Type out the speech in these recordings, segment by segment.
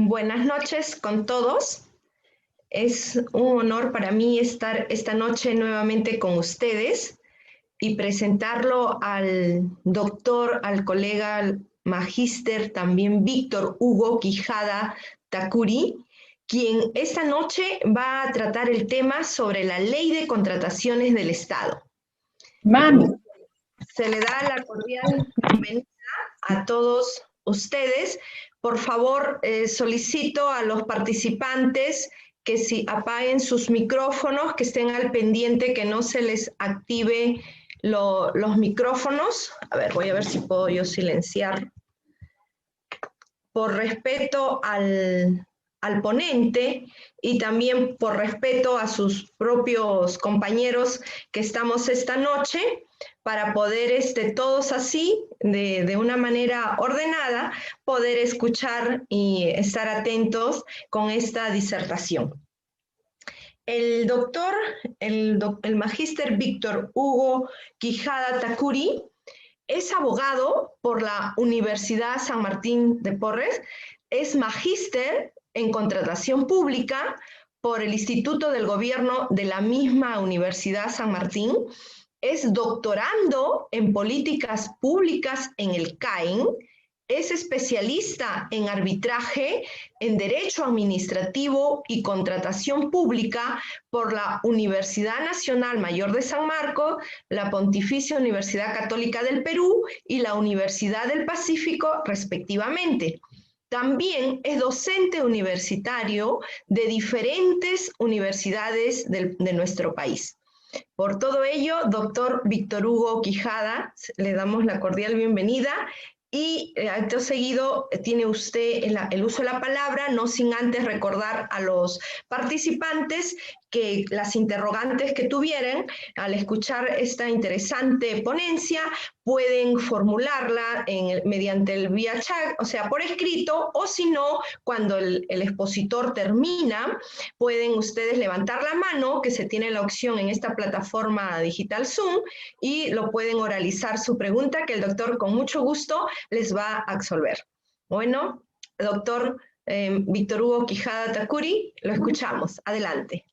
Buenas noches con todos. Es un honor para mí estar esta noche nuevamente con ustedes y presentarlo al doctor, al colega, al magíster también Víctor Hugo Quijada Takuri, quien esta noche va a tratar el tema sobre la Ley de Contrataciones del Estado. Mami. Se le da la cordial bienvenida a todos ustedes. Por favor, solicito a los participantes que si apaguen sus micrófonos, que estén al pendiente, que no se les active los micrófonos. A ver, voy a ver si puedo yo silenciar. Por respeto al ponente y también por respeto a sus propios compañeros que estamos esta noche, para poder todos así, de una manera ordenada, poder escuchar y estar atentos con esta disertación. El doctor, el magíster Víctor Hugo Quijada Takuri, es abogado por la Universidad San Martín de Porres, es magíster en contratación pública por el Instituto del Gobierno de la misma Universidad San Martín, es doctorando en políticas públicas en el CAIN, es especialista en arbitraje, en derecho administrativo y contratación pública por la Universidad Nacional Mayor de San Marcos, la Pontificia Universidad Católica del Perú y la Universidad del Pacífico, respectivamente. También es docente universitario de diferentes universidades de nuestro país. Por todo ello, doctor Víctor Hugo Quijada, le damos la cordial bienvenida y acto seguido tiene usted el uso de la palabra, no sin antes recordar a los participantes que las interrogantes que tuvieran al escuchar esta interesante ponencia pueden formularla mediante el vía chat, o sea, por escrito, o si no, cuando el expositor termina, pueden ustedes levantar la mano, que se tiene la opción en esta plataforma digital Zoom, y lo pueden oralizar su pregunta, que el doctor con mucho gusto les va a absolver. Bueno, doctor Víctor Hugo Quijada Takuri, lo escuchamos. Adelante.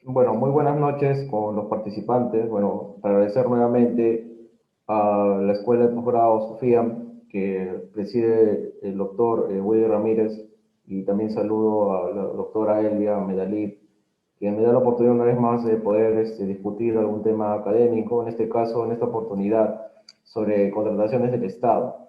Bueno, muy buenas noches con los participantes. Bueno, agradecer nuevamente a la Escuela de Posgrado Sofía, que preside el doctor Willy Ramírez, y también saludo a la doctora Elia Medalid, que me da la oportunidad una vez más de poder discutir algún tema académico, en este caso, en esta oportunidad, sobre contrataciones del Estado.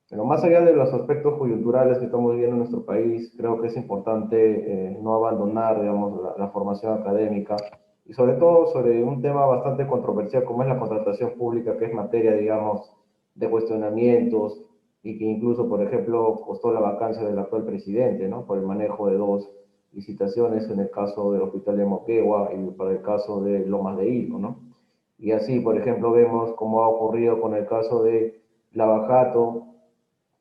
Pero más allá de los aspectos coyunturales que estamos viviendo en nuestro país, creo que es importante no abandonar, digamos, la formación académica, y sobre todo sobre un tema bastante controversial como es la contratación pública, que es materia, digamos, de cuestionamientos, y que incluso, por ejemplo, costó la vacancia del actual presidente, ¿no? Por el manejo de dos licitaciones en el caso del Hospital de Moquegua y para el caso de Lomas de Hilo, ¿no? Y así, por ejemplo, vemos cómo ha ocurrido con el caso de Lavajato,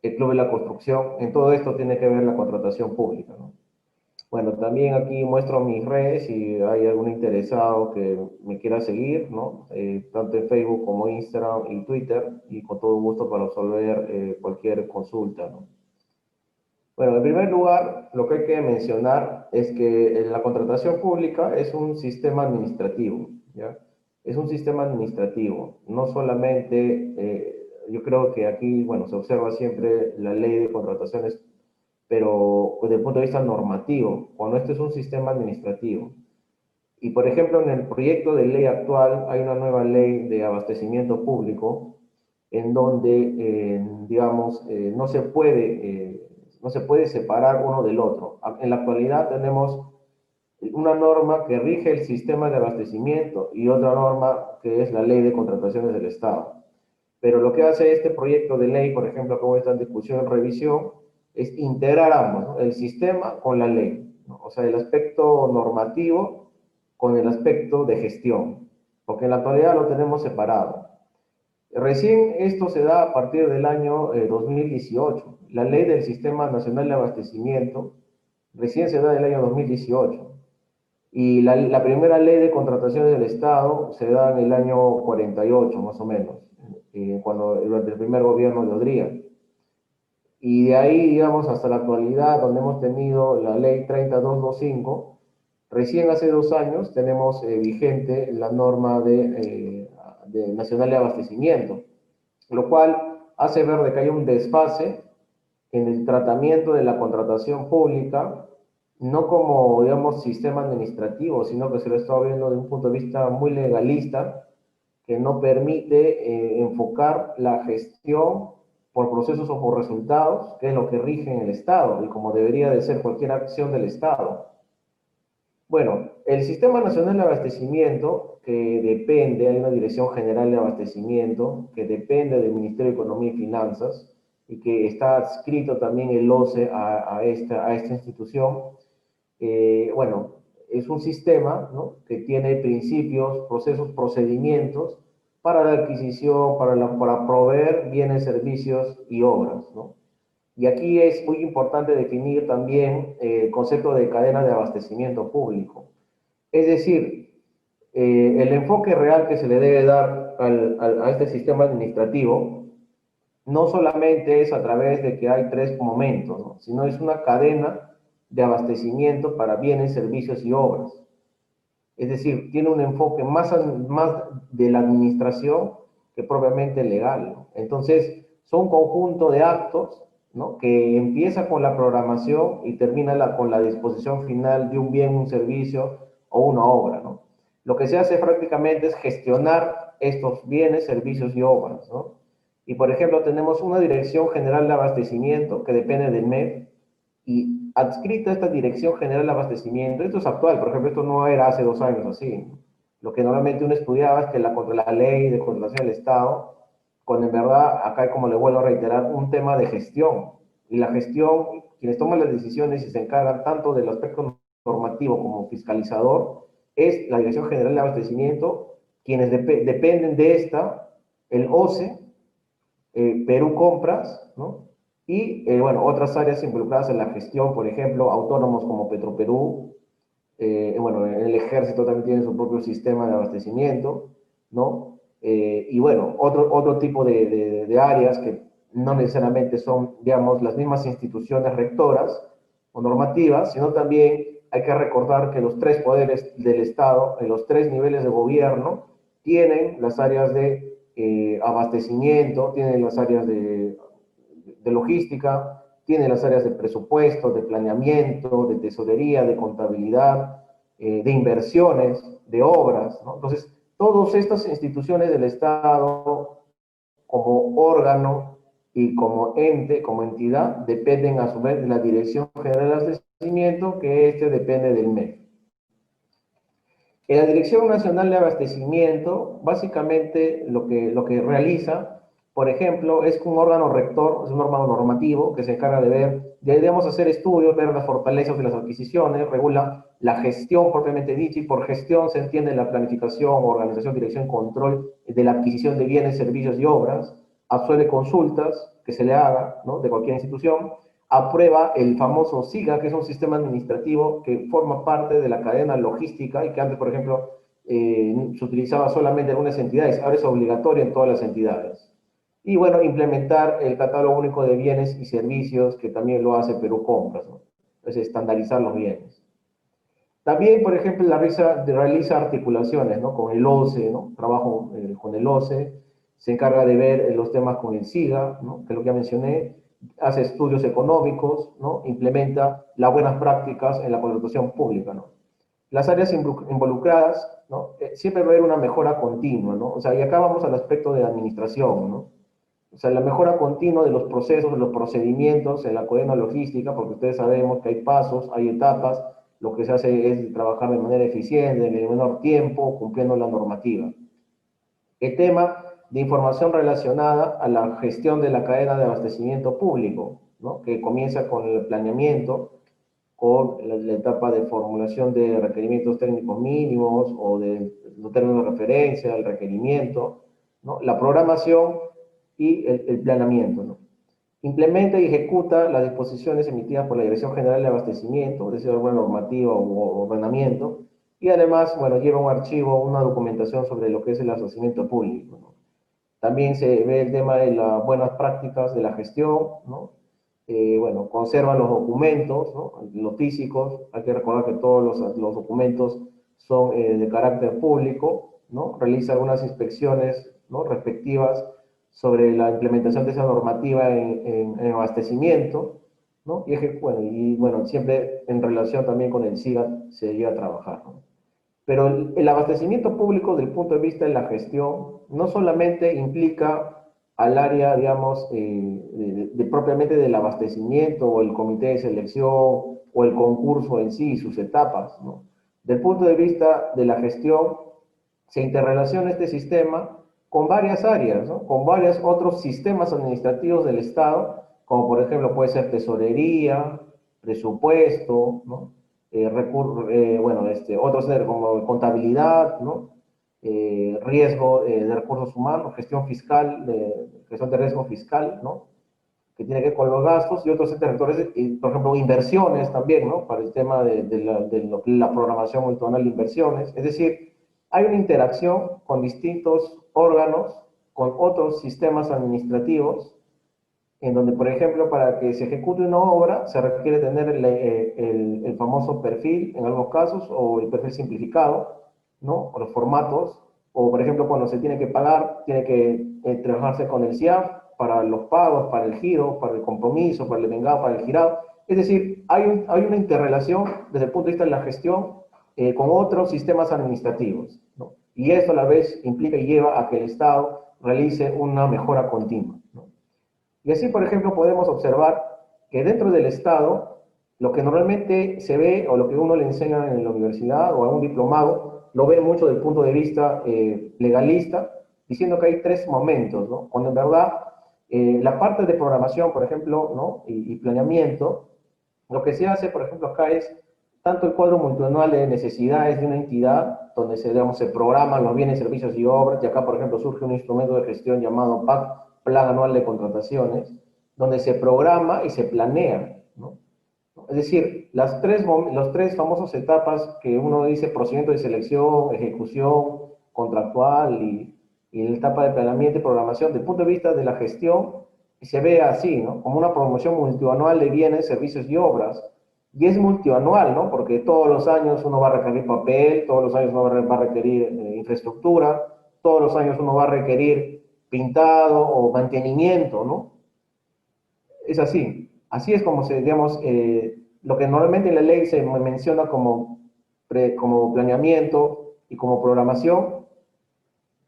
el Club de la Construcción. En todo esto tiene que ver la contratación pública, ¿no? Bueno, también aquí muestro mis redes, si hay algún interesado que me quiera seguir, ¿no? Tanto en Facebook como Instagram y Twitter, y con todo gusto para resolver cualquier consulta, ¿no? Bueno, en primer lugar, lo que hay que mencionar es que la contratación pública es un sistema administrativo, ¿ya? Es un sistema administrativo, no solamente, yo creo que aquí, bueno, se observa siempre la ley de contrataciones, pero desde el punto de vista normativo, cuando este es un sistema administrativo. Y, por ejemplo, en el proyecto de ley actual hay una nueva ley de abastecimiento público en donde, digamos, no se puede separar uno del otro. En la actualidad tenemos una norma que rige el sistema de abastecimiento y otra norma que es la ley de contrataciones del Estado. Pero lo que hace este proyecto de ley, por ejemplo, como está en discusión en revisión, es integrar ambos, ¿no? El sistema con la ley, ¿no? O sea, el aspecto normativo con el aspecto de gestión, porque en la actualidad lo tenemos separado. Recién esto se da a partir del año 2018. La ley del Sistema Nacional de Abastecimiento recién se da en el año 2018. Y la primera ley de contrataciones del Estado se da en el año 48, más o menos. durante el primer gobierno de Odría. Y de ahí, digamos, hasta la actualidad, donde hemos tenido la ley 30225, recién hace 2 años tenemos vigente la norma de nacional de abastecimiento, lo cual hace ver de que hay un desfase en el tratamiento de la contratación pública, no como, digamos, sistema administrativo, sino que se lo está viendo de un punto de vista muy legalista, que no permite enfocar la gestión por procesos o por resultados, que es lo que rige en el Estado y como debería de ser cualquier acción del Estado. Bueno, el Sistema Nacional de Abastecimiento, que depende, hay una Dirección General de Abastecimiento, que depende del Ministerio de Economía y Finanzas, y que está adscrito también el OCE a esta institución. Bueno, es un sistema, ¿no?, que tiene principios, procesos, procedimientos para la adquisición, para proveer bienes, servicios y obras, ¿no? Y aquí es muy importante definir también el concepto de cadena de abastecimiento público. Es decir, el enfoque real que se le debe dar a este sistema administrativo no solamente es a través de que hay 3 momentos, ¿no?, sino es una cadena de abastecimiento para bienes, servicios y obras. Es decir, tiene un enfoque más de la administración que propiamente legal, ¿no? Entonces, son un conjunto de actos, ¿no?, que empieza con la programación y termina con la disposición final de un bien, un servicio o una obra, ¿no? Lo que se hace prácticamente es gestionar estos bienes, servicios y obras, ¿no? Y, por ejemplo, tenemos una Dirección General de Abastecimiento que depende del MEF, y adscrita a esta Dirección General de Abastecimiento, esto es actual, por ejemplo, esto no era hace 2 años así. Lo que normalmente uno estudiaba es que contra la ley de contratación del Estado, cuando en verdad acá, como le vuelvo a reiterar, un tema de gestión. Y la gestión, quienes toman las decisiones y se encargan tanto del aspecto normativo como fiscalizador, es la Dirección General de Abastecimiento, quienes dependen de esta, el OCE, Perú Compras, ¿no? Y, bueno, otras áreas involucradas en la gestión, por ejemplo, autónomos como Petroperú, bueno, el Ejército también tiene su propio sistema de abastecimiento, ¿no? Y bueno, otro tipo de áreas que no necesariamente son, digamos, las mismas instituciones rectoras o normativas, sino también hay que recordar que los 3 poderes del Estado, en los 3 niveles de gobierno, tienen las áreas de abastecimiento, tienen las áreas de logística, tiene las áreas de presupuesto, de planeamiento, de tesorería, de contabilidad, de inversiones, de obras, ¿no? Entonces, todas estas instituciones del Estado, como órgano y como ente, como entidad, dependen a su vez de la Dirección General de Abastecimiento, que depende del MEF. En la Dirección Nacional de Abastecimiento, básicamente lo que realiza, por ejemplo, es un órgano rector, es un órgano normativo que se encarga de ver, debemos hacer estudios, ver las fortalezas de las adquisiciones, regula la gestión propiamente dicha, y por gestión se entiende la planificación, organización, dirección, control de la adquisición de bienes, servicios y obras, absuelve consultas que se le haga, ¿no?, de cualquier institución, aprueba el famoso SIGA, que es un sistema administrativo que forma parte de la cadena logística y que antes, por ejemplo, se utilizaba solamente en algunas entidades, ahora es obligatorio en todas las entidades. Y bueno, implementar el catálogo único de bienes y servicios, que también lo hace Perú Compras, ¿no? Es estandarizar los bienes. También, por ejemplo, realiza articulaciones, ¿no?, con el OCE, ¿no? Trabajo con el OCE, se encarga de ver los temas con el SIGA, ¿no?, que es lo que ya mencioné, hace estudios económicos, ¿no?, implementa las buenas prácticas en la contratación pública, ¿no? Las áreas involucradas, ¿no?, siempre va a haber una mejora continua, ¿no? O sea, y acá vamos al aspecto de administración, ¿no? O sea, la mejora continua de los procesos, de los procedimientos en la cadena logística, porque ustedes sabemos que hay pasos, hay etapas, lo que se hace es trabajar de manera eficiente, en el menor tiempo, cumpliendo la normativa. El tema de información relacionada a la gestión de la cadena de abastecimiento público, ¿no?, que comienza con el planeamiento, con la etapa de formulación de requerimientos técnicos mínimos o de los términos de referencia, el requerimiento, ¿no?, la programación y el planeamiento, ¿no? Implementa y ejecuta las disposiciones emitidas por la Dirección General de Abastecimiento, es decir, alguna normativa o ordenamiento, y además, bueno, lleva un archivo, una documentación sobre lo que es el abastecimiento público, ¿no? También se ve el tema de las buenas prácticas de la gestión, ¿no? Bueno, conservan los documentos, ¿no? Los físicos. Hay que recordar que todos los documentos son de carácter público, ¿no? Realiza algunas inspecciones, ¿no?, respectivas sobre la implementación de esa normativa en abastecimiento, ¿no? Bueno, siempre en relación también con el SIGA se llega a trabajar, ¿no? Pero el abastecimiento público, desde el punto de vista de la gestión, no solamente implica al área, digamos, propiamente del abastecimiento o el comité de selección o el concurso en sí y sus etapas, ¿no? Del punto de vista de la gestión, se interrelaciona este sistema con varias áreas, ¿no? Con varios otros sistemas administrativos del Estado, como por ejemplo puede ser tesorería, presupuesto, ¿no? Otros como contabilidad, ¿no? Riesgo de recursos humanos, gestión de riesgo fiscal, ¿no? Que tiene que ver con los gastos y otros sectores, por ejemplo, inversiones también, ¿no? Para el tema de la programación multianual de inversiones. Es decir, hay una interacción con distintos órganos, con otros sistemas administrativos, en donde, por ejemplo, para que se ejecute una obra, se requiere tener el famoso perfil, en algunos casos, o el perfil simplificado, ¿no? O los formatos, o, por ejemplo, cuando se tiene que pagar, tiene que trabajarse con el CIAF para los pagos, para el giro, para el compromiso, para el vengado, para el girado. Es decir, hay una interrelación desde el punto de vista de la gestión con otros sistemas administrativos, ¿no? Y esto a la vez implica y lleva a que el Estado realice una mejora continua, ¿no? Y así, por ejemplo, podemos observar que dentro del Estado, lo que normalmente se ve o lo que uno le enseña en la universidad o a un diplomado, lo ve mucho desde el punto de vista legalista, diciendo que hay tres momentos, ¿no? Cuando en verdad la parte de programación, por ejemplo, ¿no?, y planeamiento, lo que se hace, por ejemplo, acá es tanto el cuadro multianual de necesidades de una entidad, donde se programan los bienes, servicios y obras, y acá, por ejemplo, surge un instrumento de gestión llamado PAC, Plan Anual de Contrataciones, donde se programa y se planea, ¿no? Es decir, las tres famosas etapas que uno dice, procedimiento de selección, ejecución, contractual y la etapa de planeamiento y programación, desde el punto de vista de la gestión, se ve así, ¿no? Como una promoción multianual de bienes, servicios y obras. Y es multianual, ¿no? Porque todos los años uno va a requerir papel, todos los años uno va a requerir infraestructura, todos los años uno va a requerir pintado o mantenimiento, ¿no? Es así. Así es como digamos, lo que normalmente en la ley se menciona como planeamiento y como programación.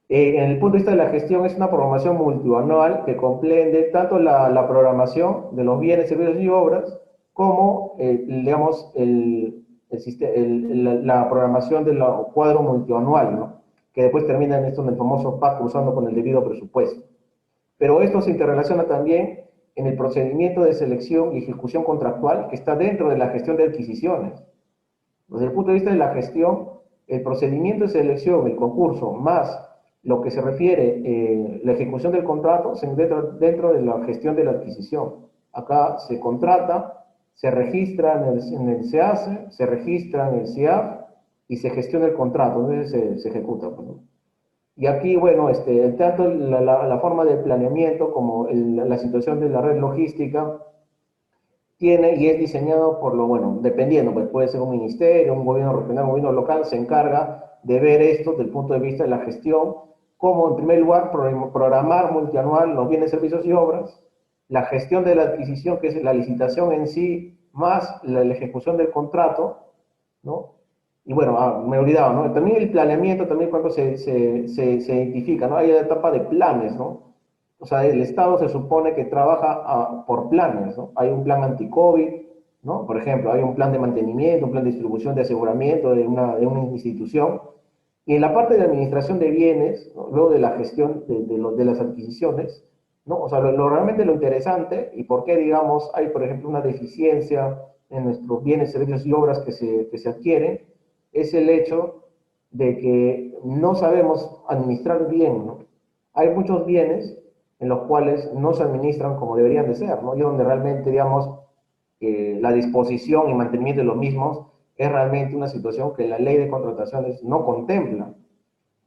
En el punto de vista de la gestión, es una programación multianual que comprende tanto la programación de los bienes, servicios y obras, como, digamos, la programación del cuadro multianual, ¿no?, que después termina en esto, en el famoso PAC, cruzando con el debido presupuesto. Pero esto se interrelaciona también en el procedimiento de selección y ejecución contractual que está dentro de la gestión de adquisiciones. Desde el punto de vista de la gestión, el procedimiento de selección, el concurso, más lo que se refiere la ejecución del contrato, se encuentra dentro de la gestión de la adquisición. Acá se contrata, se registra en el SEACE, se registra en el CIAF y se gestiona el contrato, entonces se ejecuta, pues, ¿no? Y aquí, bueno, tanto la forma de planeamiento como la situación de la red logística tiene y es diseñado por bueno, dependiendo, pues puede ser un ministerio, un gobierno regional, un gobierno local, se encarga de ver esto desde el punto de vista de la gestión, como en primer lugar programar multianual los bienes, servicios y obras, la gestión de la adquisición, que es la licitación en sí, más la ejecución del contrato, ¿no? Y bueno, me he olvidado, ¿no? También el planeamiento, también cuando se identifica, ¿no? Hay la etapa de planes, ¿no? O sea, el Estado se supone que trabaja por planes, ¿no? Hay un plan anti-COVID, ¿no? Por ejemplo, hay un plan de mantenimiento, un plan de distribución de aseguramiento de una institución. Y en la parte de administración de bienes, ¿no?, luego de la gestión de las adquisiciones, ¿no? O sea, realmente lo interesante y por qué, digamos, hay, por ejemplo, una deficiencia en nuestros bienes, servicios y obras que se adquieren, es el hecho de que no sabemos administrar bien, ¿no? Hay muchos bienes en los cuales no se administran como deberían de ser, ¿no? Y donde realmente, digamos, la disposición y mantenimiento de los mismos es realmente una situación que la ley de contrataciones no contempla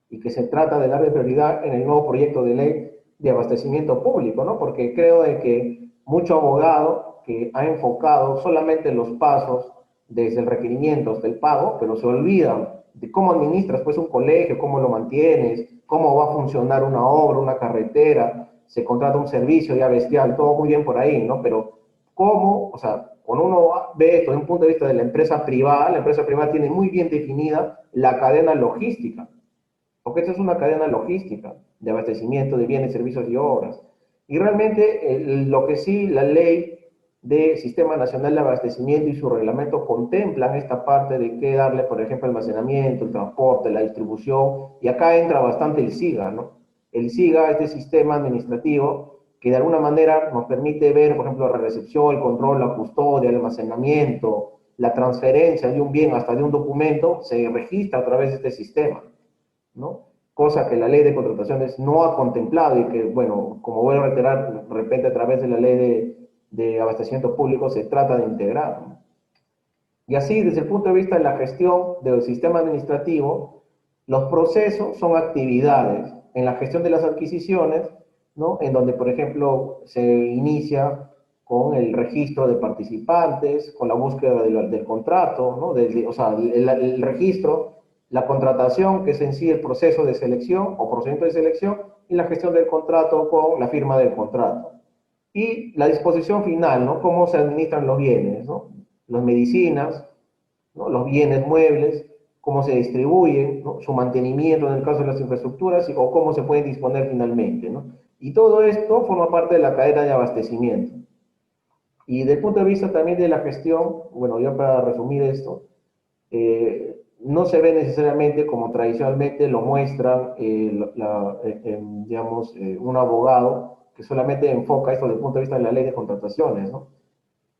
y que se trata de darle prioridad en el nuevo proyecto de ley de abastecimiento público, ¿no? Porque creo de que mucho abogado que ha enfocado solamente los pasos desde el requerimiento hasta el pago, pero se olvidan de cómo administras pues un colegio, cómo lo mantienes, cómo va a funcionar una obra, una carretera, se contrata un servicio ya bestial, todo muy bien por ahí, ¿no? Pero cómo, o sea, cuando uno ve esto desde un punto de vista de la empresa privada tiene muy bien definida la cadena logística, porque esta es una cadena logística de abastecimiento de bienes, servicios y obras. Y realmente lo que sí la ley de Sistema Nacional de Abastecimiento y su reglamento contemplan esta parte de qué darle, por ejemplo, almacenamiento, el transporte, la distribución, y acá entra bastante el SIGA, ¿no? El SIGA, este sistema administrativo, que de alguna manera nos permite ver, por ejemplo, la recepción, el control, la custodia, el almacenamiento, la transferencia de un bien hasta de un documento, se registra a través de este sistema, ¿no? Cosa que la ley de contrataciones no ha contemplado y que, bueno, como voy a reiterar, de repente a través de la ley de abastecimiento público se trata de integrar, ¿no? Y así, desde el punto de vista de la gestión del sistema administrativo, los procesos son actividades en la gestión de las adquisiciones, ¿no? En donde, por ejemplo, se inicia con el registro de participantes, con la búsqueda del contrato, ¿no? O sea, el registro, la contratación, que es en sí el proceso de selección o procedimiento de selección, y la gestión del contrato con la firma del contrato. Y la disposición final, ¿no? Cómo se administran los bienes, ¿no? Las medicinas, ¿no? Los bienes muebles, cómo se distribuyen, ¿no? Su mantenimiento en el caso de las infraestructuras o cómo se pueden disponer finalmente, ¿no? Y todo esto forma parte de la cadena de abastecimiento. Y desde el punto de vista también de la gestión, bueno, ya para resumir esto, no se ve necesariamente como tradicionalmente lo muestran, digamos, un abogado que solamente enfoca esto desde el punto de vista de la ley de contrataciones, ¿no?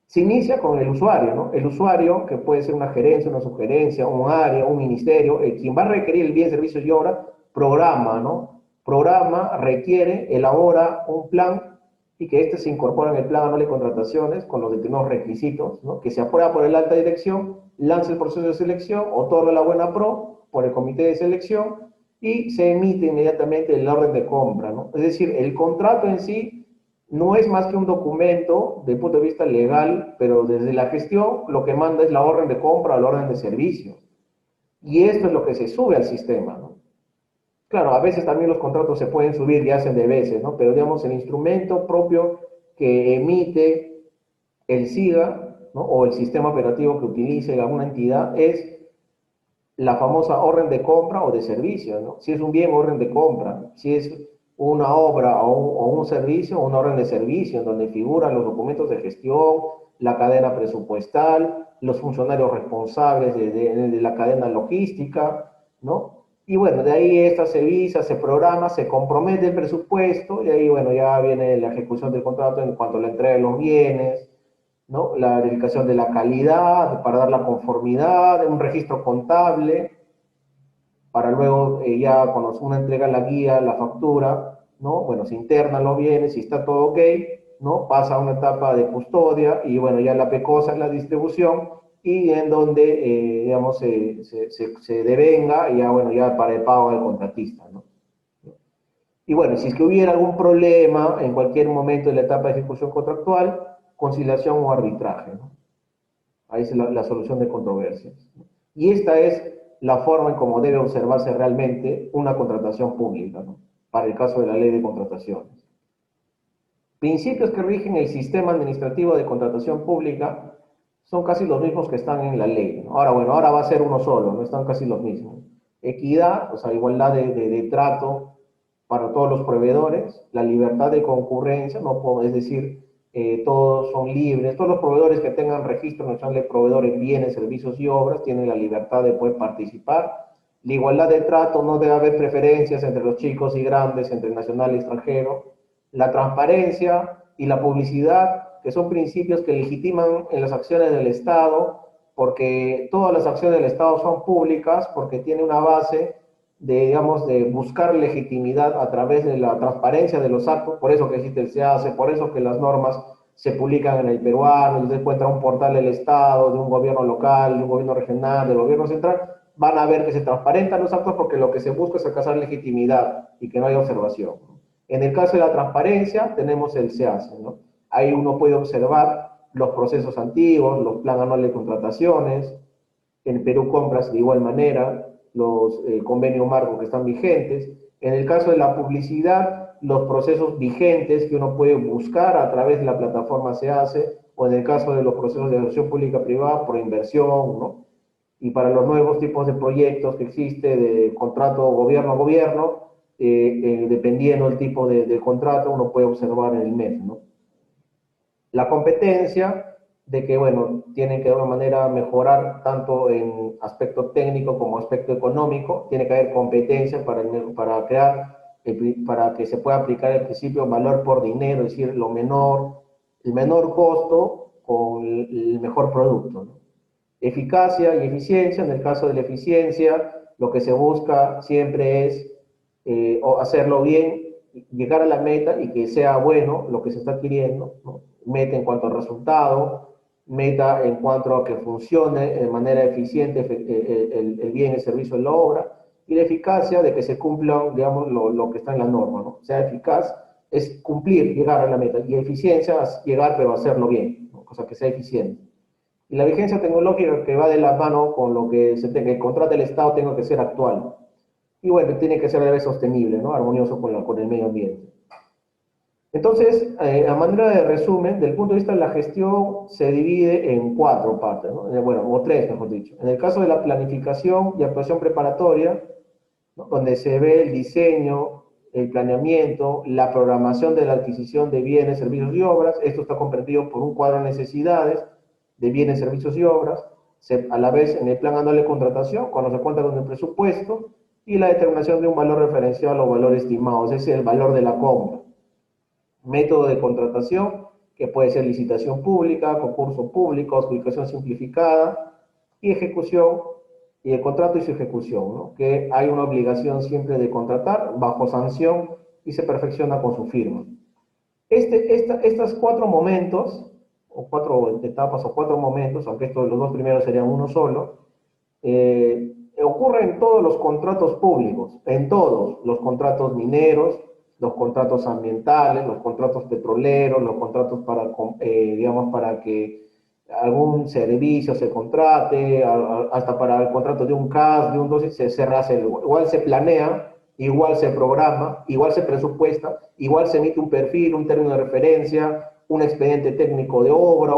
Se inicia con el usuario, ¿no? El usuario, que puede ser una gerencia, una sugerencia, un área, un ministerio, quien va a requerir el bien, servicio y obra, programa, ¿no? Programa, requiere, elabora un plan y que este se incorpora en el plan anual de contrataciones con los determinados requisitos, ¿no? Que se aprueba por el alta dirección, lanza el proceso de selección, otorga la buena pro por el comité de selección y se emite inmediatamente el orden de compra, ¿no? Es decir, el contrato en sí no es más que un documento desde el punto de vista legal, pero desde la gestión lo que manda es la orden de compra o la orden de servicio. Y esto es lo que se sube al sistema, ¿no? Claro, a veces también los contratos se pueden subir y hacen de veces, ¿no? Pero digamos, el instrumento propio que emite el SIGA, ¿no? O el sistema operativo que utilice alguna entidad es la famosa orden de compra o de servicio, ¿no? Si es un bien, orden de compra. Si es una obra o un servicio, una orden de servicio, en donde figuran los documentos de gestión, la cadena presupuestal, los funcionarios responsables de la cadena logística, ¿no? Y bueno, de ahí esta se visa, se programa, se compromete el presupuesto, y ahí, bueno, ya viene la ejecución del contrato en cuanto a la entrega de los bienes, ¿no? La verificación de la calidad, para dar la conformidad, un registro contable, para luego ya cuando uno entrega la guía, la factura, ¿no? Bueno, se internan los bienes, si está todo ok, ¿no? Pasa a una etapa de custodia y bueno, ya la pecosa es la distribución y en donde, digamos, se devenga y ya, bueno, ya para el pago del contratista, ¿no? Y bueno, si es que hubiera algún problema en cualquier momento de la etapa de ejecución contractual, conciliación o arbitraje, ¿no? Ahí es la solución de controversias, ¿no? Y esta es la forma en cómo debe observarse realmente una contratación pública, ¿no? Para el caso de la ley de contrataciones. Principios que rigen el sistema administrativo de contratación pública son casi los mismos que están en la ley, ¿no? Ahora, bueno, ahora va a ser uno solo, no están casi los mismos. Equidad, o sea, igualdad de trato para todos los proveedores, la libertad de concurrencia, no, es decir, todos son libres, todos los proveedores que tengan registro nacional de proveedores, bienes, servicios y obras tienen la libertad de poder participar. La igualdad de trato, no debe haber preferencias entre los chicos y grandes, entre nacional y extranjero. La transparencia y la publicidad, que son principios que legitiman en las acciones del Estado, porque todas las acciones del Estado son públicas, porque tiene una base de, digamos, de buscar legitimidad a través de la transparencia de los actos, por eso que existe el SEACE, por eso que las normas se publican en el peruano, y usted encuentra un portal del Estado, de un gobierno local, de un gobierno regional, del gobierno central, van a ver que se transparentan los actos porque lo que se busca es alcanzar legitimidad y que no haya observación. En el caso de la transparencia, tenemos el SEACE, ¿no? Ahí uno puede observar los procesos antiguos, los planes anuales de contrataciones, en Perú Compras de igual manera, los convenios marcos que están vigentes. En el caso de la publicidad, los procesos vigentes que uno puede buscar a través de la plataforma SEACE, o en el caso de los procesos de inversión pública-privada por inversión, ¿no? Y para los nuevos tipos de proyectos que existe de contrato gobierno a gobierno, dependiendo del tipo de contrato, uno puede observar en el MEF, ¿no? La competencia de que, bueno, tienen que de alguna manera mejorar tanto en aspecto técnico como aspecto económico, tiene que haber competencia para crear, para que se pueda aplicar el principio valor por dinero, es decir, el menor costo con el mejor producto, ¿no? Eficacia y eficiencia. En el caso de la eficiencia, lo que se busca siempre es hacerlo bien, llegar a la meta y que sea bueno lo que se está adquiriendo, ¿no? Meta en cuanto al resultado, meta en cuanto a que funcione de manera eficiente el bien, el servicio de la obra, y la eficacia de que se cumpla, digamos, lo que está en la norma, ¿no? Sea eficaz es cumplir, llegar a la meta, y eficiencia es llegar pero hacerlo bien, ¿no? Cosa que sea eficiente. Y la vigencia tecnológica que va de la mano con lo que el contrato del Estado tenga que ser actual. Y bueno, tiene que ser a la vez sostenible, ¿no? Armonioso con el medio ambiente. Entonces, a manera de resumen, del punto de vista de la gestión, se divide en cuatro partes, ¿no? Bueno, o tres, mejor dicho. En el caso de la planificación y actuación preparatoria, ¿no? Donde se ve el diseño, el planeamiento, la programación de la adquisición de bienes, servicios y obras. Esto está comprendido por un cuadro de necesidades de bienes, servicios y obras. A la vez, en el plan anual de contratación, cuando se cuenta con el presupuesto, y la determinación de un valor referencial o valor estimado, es decir, el valor de la compra. Método de contratación, que puede ser licitación pública, concurso público, adjudicación simplificada, y ejecución, y el contrato y su ejecución, ¿no? Que hay una obligación siempre de contratar bajo sanción y se perfecciona con su firma. Estos cuatro momentos, o cuatro etapas o cuatro momentos, aunque los dos primeros serían uno solo, ocurre en todos los contratos públicos, en todos los contratos mineros, los contratos ambientales, los contratos petroleros, los contratos para, digamos, para que algún servicio se contrate, hasta para el contrato de un CAS, de un dosis, se hace, igual se planea, igual se programa, igual se presupuesta, igual se emite un perfil, un término de referencia, un expediente técnico de obra,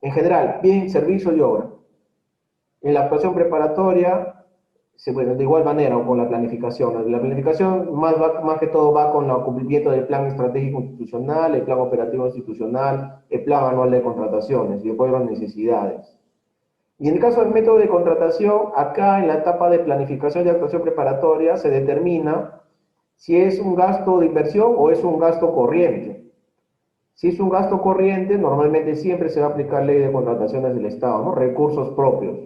en general, bien, servicio y obra. En la actuación preparatoria, bueno, de igual manera, o con la planificación. La planificación más que todo va con el cumplimiento del plan estratégico institucional, el plan operativo institucional, el plan anual de contrataciones y después las necesidades. Y en el caso del método de contratación, acá en la etapa de planificación y actuación preparatoria se determina si es un gasto de inversión o es un gasto corriente. Si es un gasto corriente, normalmente siempre se va a aplicar ley de contrataciones del Estado, ¿no? Recursos propios.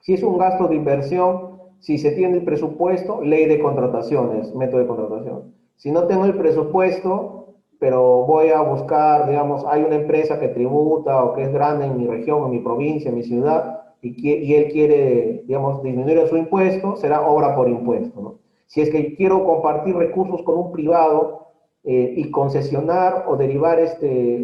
Si es un gasto de inversión, si se tiene el presupuesto, ley de contrataciones, método de contratación. Si no tengo el presupuesto, pero voy a buscar, digamos, hay una empresa que tributa o que es grande en mi región, en mi provincia, en mi ciudad, y él quiere, digamos, disminuir su impuesto, será obra por impuesto, ¿no? Si es que quiero compartir recursos con un privado y concesionar o derivar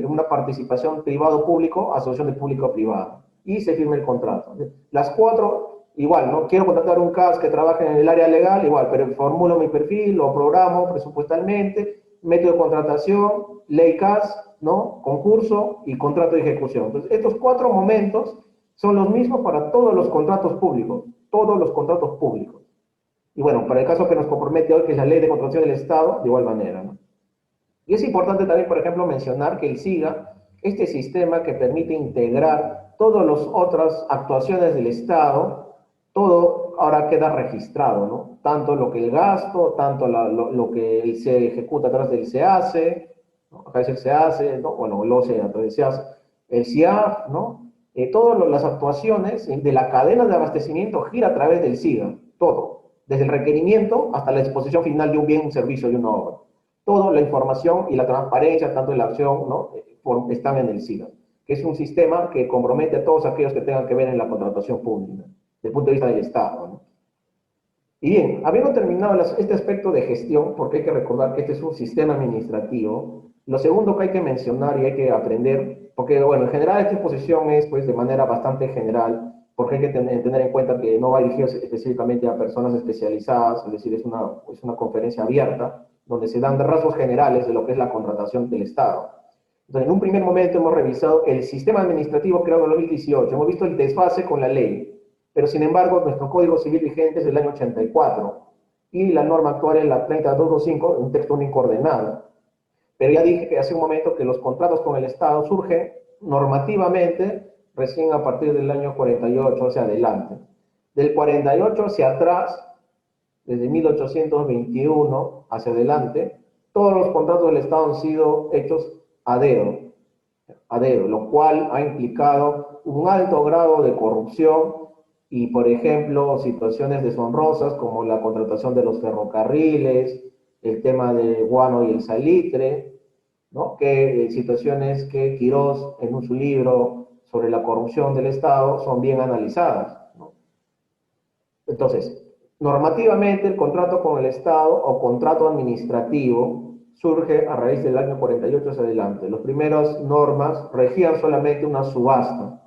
una participación privado-público, asociación de público-privado, y se firma el contrato. Las cuatro, igual, ¿no? Quiero contratar un CAS que trabaje en el área legal, igual, pero formulo mi perfil, lo programo presupuestalmente, método de contratación, ley CAS, ¿no? Concurso y contrato de ejecución. Entonces, estos cuatro momentos son los mismos para todos los contratos públicos, todos los contratos públicos. Y bueno, para el caso que nos compromete hoy, que es la ley de contratación del Estado, de igual manera, ¿no? Y es importante también, por ejemplo, mencionar que el SIGA, este sistema que permite integrar todas las otras actuaciones del Estado, todo ahora queda registrado, ¿no? Tanto lo que el gasto, tanto lo que se ejecuta a través del SEACE, ¿no? Acá es el SEACE, ¿no? Bueno, el OCE a través del SEACE, el CIAF, ¿no? Todas las actuaciones de la cadena de abastecimiento gira a través del SIGA, todo, desde el requerimiento hasta la exposición final de un bien, un servicio y una obra. Toda la información y la transparencia, tanto de la acción, ¿no? Están en el SIGA, que es un sistema que compromete a todos aquellos que tengan que ver en la contratación pública, desde el punto de vista del Estado, ¿no? Y bien, habiendo terminado este aspecto de gestión, porque hay que recordar que este es un sistema administrativo, lo segundo que hay que mencionar y hay que aprender, porque bueno, en general esta exposición es pues de manera bastante general, porque hay que tener en cuenta que no va dirigido específicamente a personas especializadas, es decir, es una conferencia abierta, donde se dan rasgos generales de lo que es la contratación del Estado. Entonces, en un primer momento hemos revisado el sistema administrativo creado en el 2018, hemos visto el desfase con la ley, pero sin embargo nuestro Código Civil vigente es del año 84 y la norma actual es la 30225, un texto único ordenado. Pero ya dije que hace un momento que los contratos con el Estado surgen normativamente recién a partir del año 48 hacia adelante. Del 48 hacia atrás, desde 1821 hacia adelante, todos los contratos del Estado han sido hechos a dedo, lo cual ha implicado un alto grado de corrupción y, por ejemplo, situaciones deshonrosas como la contratación de los ferrocarriles, el tema del guano y el salitre, ¿no? Que situaciones que Quirós en su libro sobre la corrupción del Estado son bien analizadas, ¿no? Entonces, normativamente el contrato con el Estado o contrato administrativo surge a raíz del año 48 hacia adelante. Las primeras normas regían solamente una subasta,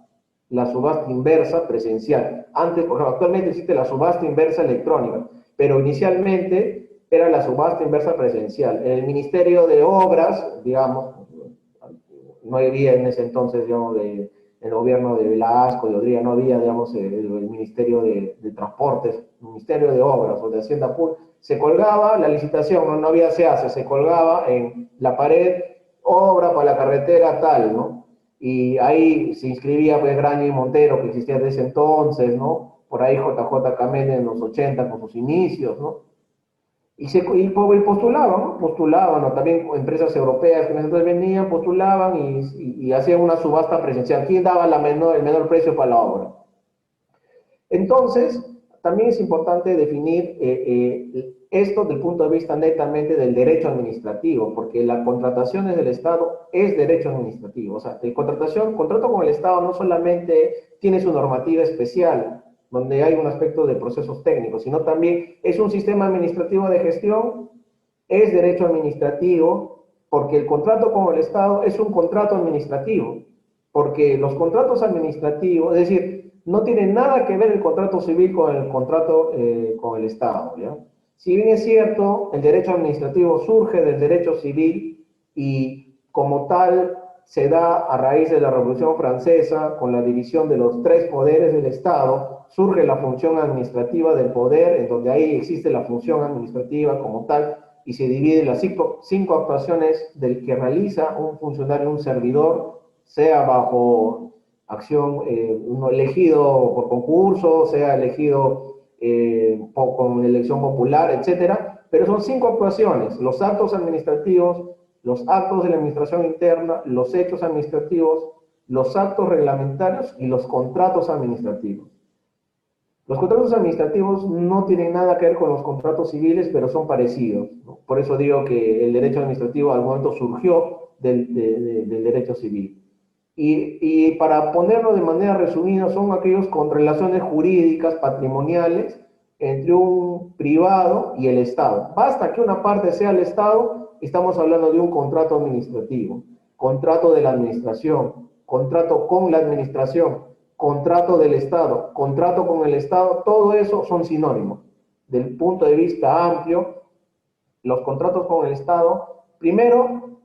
la subasta inversa presencial. Antes, por ejemplo, actualmente existe la subasta inversa electrónica, pero inicialmente era la subasta inversa presencial. En el Ministerio de Obras, digamos, no había en ese entonces, digamos, el gobierno de Velasco, de Odría, no había, digamos, el Ministerio de Transportes, el Ministerio de Obras o de Hacienda Pública, se colgaba la licitación, no había se colgaba en la pared, obra para la carretera tal, ¿no? Y ahí se inscribía pues Graña y Montero, que existía desde ese entonces, ¿no? Por ahí JJ Camene en los 80 con sus inicios, ¿no? Y postulaban, ¿no? Postulaban, ¿no? También empresas europeas que entonces venían, postulaban y hacían una subasta presencial. ¿Quién daba el menor precio para la obra? Entonces, también es importante definir esto desde el punto de vista netamente del derecho administrativo, porque las contrataciones del Estado es derecho administrativo. O sea, contrato con el Estado no solamente tiene su normativa especial, donde hay un aspecto de procesos técnicos, sino también es un sistema administrativo de gestión, es derecho administrativo, porque el contrato con el Estado es un contrato administrativo, porque los contratos administrativos, es decir, no tiene nada que ver el contrato civil con el contrato con el Estado, ¿ya? Si bien es cierto, el derecho administrativo surge del derecho civil y como tal se da a raíz de la Revolución Francesa con la división de los tres poderes del Estado, surge la función administrativa del poder, en donde ahí existe la función administrativa como tal y se divide las cinco actuaciones del que realiza un funcionario, un servidor, sea bajo acción, uno elegido por concurso, sea elegido con elección popular, etcétera, pero son cinco actuaciones: los actos administrativos, los actos de la administración interna, los hechos administrativos, los actos reglamentarios y los contratos administrativos. Los contratos administrativos no tienen nada que ver con los contratos civiles, pero son parecidos, ¿no? Por eso digo que el derecho administrativo al momento surgió del derecho civil. Y para ponerlo de manera resumida, son aquellos con relaciones jurídicas, patrimoniales, entre un privado y el Estado. Basta que una parte sea el Estado, estamos hablando de un contrato administrativo, contrato de la administración, contrato con la administración, contrato del Estado, contrato con el Estado, todo eso son sinónimos. Del punto de vista amplio, los contratos con el Estado, primero,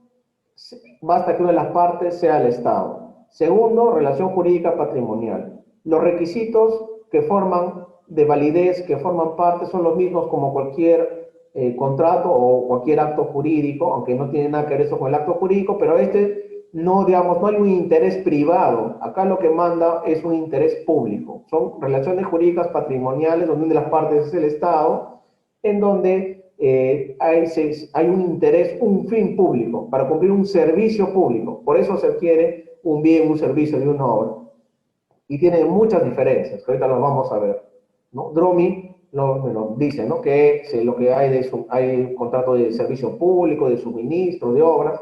basta que una de las partes sea el Estado. Segundo, relación jurídica patrimonial. Los requisitos que forman de validez, que forman parte, son los mismos como cualquier contrato o cualquier acto jurídico, aunque no tiene nada que ver eso con el acto jurídico, pero no, digamos, no hay un interés privado. Acá lo que manda es un interés público. Son relaciones jurídicas patrimoniales, donde una de las partes es el Estado, en donde hay un interés, un fin público, para cumplir un servicio público. Por eso se adquiere un bien, un servicio de una obra. Y tiene muchas diferencias, que ahorita las vamos a ver, ¿no? Dromi bueno, dice, ¿no?, que lo que hay un contrato de servicio público, de suministro, de obras,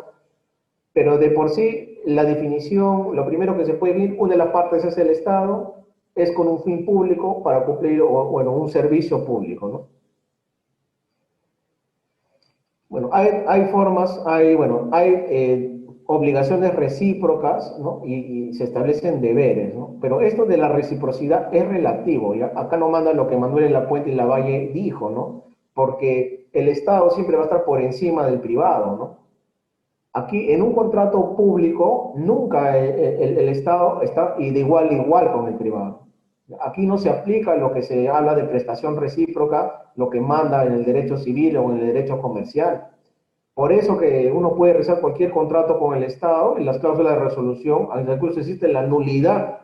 pero de por sí la definición, lo primero que se puede definir, una de las partes es el Estado, es con un fin público para cumplir, bueno, un servicio público, ¿no? Bueno, hay formas, hay obligaciones recíprocas, ¿no? Y se establecen deberes, ¿no? Pero esto de la reciprocidad es relativo, ¿ya? Acá no manda lo que Manuel Lapuente y Lavalle dijo, ¿no? Porque el Estado siempre va a estar por encima del privado, ¿no? Aquí, en un contrato público, nunca el Estado está y de igual a igual con el privado. Aquí no se aplica lo que se habla de prestación recíproca, lo que manda en el derecho civil o en el derecho comercial. Por eso que uno puede realizar cualquier contrato con el Estado y las cláusulas de resolución, incluso existe la nulidad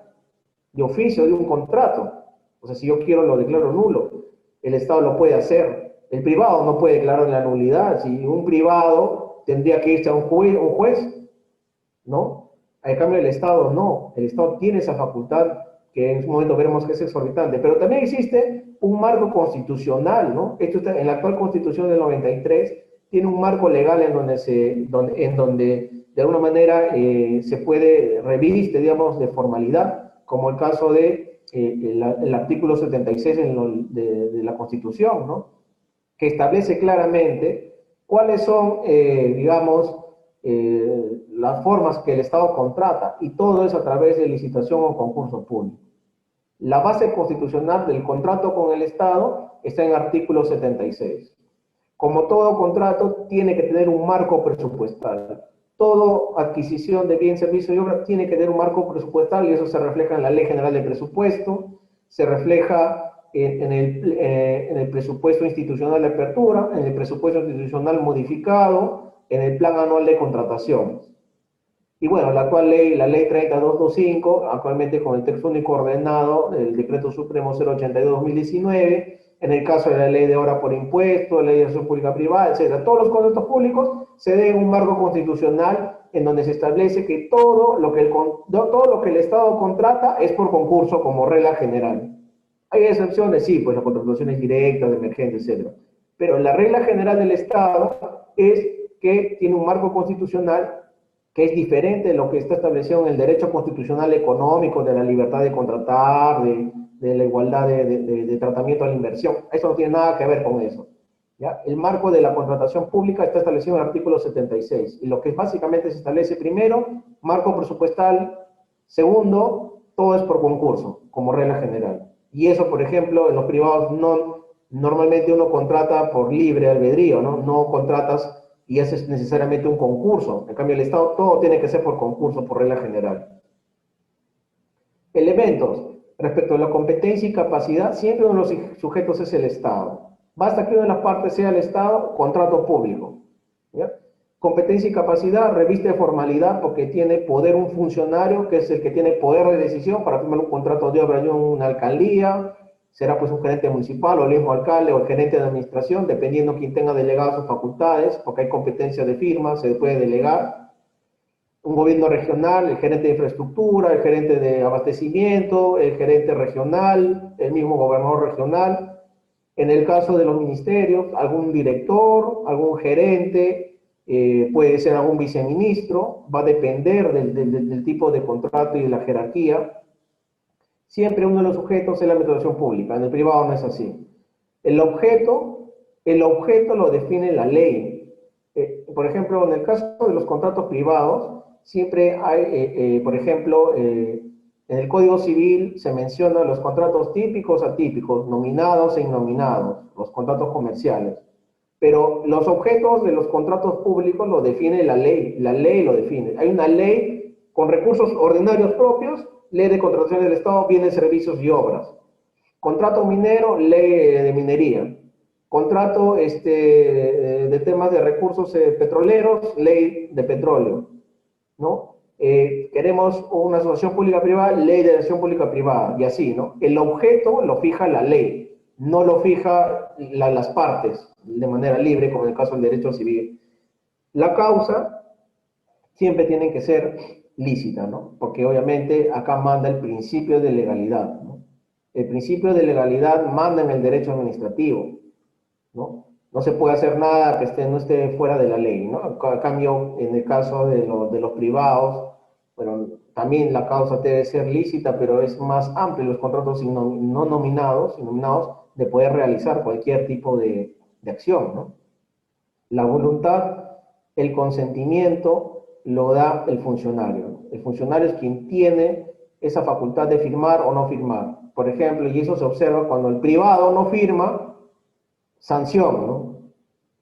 de oficio de un contrato. O sea, si yo quiero lo declaro nulo, el Estado lo puede hacer. El privado no puede declarar la nulidad. Si un privado tendría que irse a un juez, ¿no? En cambio, el Estado no. El Estado tiene esa facultad que en su momento veremos que es exorbitante. Pero también existe un marco constitucional, ¿no? Esto está en la actual Constitución del 93, tiene un marco legal en donde de alguna manera se puede reviste, digamos, de formalidad, como el caso de el artículo 76 de la Constitución, ¿no? Que establece claramente cuáles son, digamos, las formas que el Estado contrata, y todo eso a través de licitación o concurso público. La base constitucional del contrato con el Estado está en el artículo 76. Como todo contrato, tiene que tener un marco presupuestal. Toda adquisición de bien, servicio y obra tiene que tener un marco presupuestal, y eso se refleja en la Ley General de Presupuesto, se refleja en el presupuesto institucional de apertura, en el presupuesto institucional modificado, en el plan anual de contrataciones. Y bueno, la actual ley, la ley 3225, actualmente con el texto único ordenado, el decreto supremo 082-2019, en el caso de la ley de obra por impuesto, la ley de acción pública privada, etc. Todos los contratos públicos se deben un marco constitucional en donde se establece que todo lo que el Estado contrata es por concurso como regla general. Hay excepciones, sí, pues las contrataciones directas, de emergencia, etc. Pero la regla general del Estado es que tiene un marco constitucional que es diferente de lo que está establecido en el derecho constitucional económico, de la libertad de contratar, de la igualdad de tratamiento a la inversión. Eso no tiene nada que ver con eso. ¿Ya? El marco de la contratación pública está establecido en el artículo 76, y lo que básicamente se establece primero, marco presupuestal; segundo, todo es por concurso, como regla general. Y eso, por ejemplo, en los privados normalmente uno contrata por libre albedrío, ¿no? No contratas y haces necesariamente un concurso. En cambio, el Estado todo tiene que ser por concurso, por regla general. Elementos. Respecto a la competencia y capacidad, siempre uno de los sujetos es el Estado. Basta que una de las partes sea el Estado, contrato público. ¿Ya? Competencia y capacidad reviste de formalidad porque tiene poder un funcionario, que es el que tiene poder de decisión para firmar un contrato de obra en una alcaldía. Será pues un gerente municipal o el mismo alcalde o el gerente de administración, dependiendo quién tenga delegadas sus facultades, porque hay competencia de firma, se puede delegar. Un gobierno regional, el gerente de infraestructura, el gerente de abastecimiento, el gerente regional, el mismo gobernador regional. En el caso de los ministerios, algún director, algún gerente, puede ser algún viceministro, va a depender del tipo de contrato y de la jerarquía. Siempre uno de los sujetos es la administración pública, en el privado no es así. El objeto lo define la ley. Por ejemplo, en el caso de los contratos privados, siempre hay, por ejemplo, en el Código Civil se mencionan los contratos típicos, atípicos, nominados e innominados, los contratos comerciales. Pero los objetos de los contratos públicos lo define la ley lo define. Hay una ley con recursos ordinarios propios, ley de contratación del Estado, bienes, servicios y obras. Contrato minero, ley de minería. Contrato de temas de recursos petroleros, ley de petróleo, ¿no? Queremos una asociación pública-privada, ley de asociación pública-privada, y así, ¿no? El objeto lo fija la ley, no lo fija las partes de manera libre, como en el caso del derecho civil. La causa siempre tiene que ser lícita, ¿no? Porque obviamente acá manda el principio de legalidad, ¿no? El principio de legalidad manda en el derecho administrativo, ¿no? No se puede hacer nada que no esté fuera de la ley, ¿no? A cambio, en el caso de los privados, bueno, también la causa debe ser lícita, pero es más amplio los contratos no nominados, de poder realizar cualquier tipo de acción, ¿no? La voluntad, el consentimiento lo da el funcionario. El funcionario es quien tiene esa facultad de firmar o no firmar. Por ejemplo, y eso se observa cuando el privado no firma, sanción, ¿no?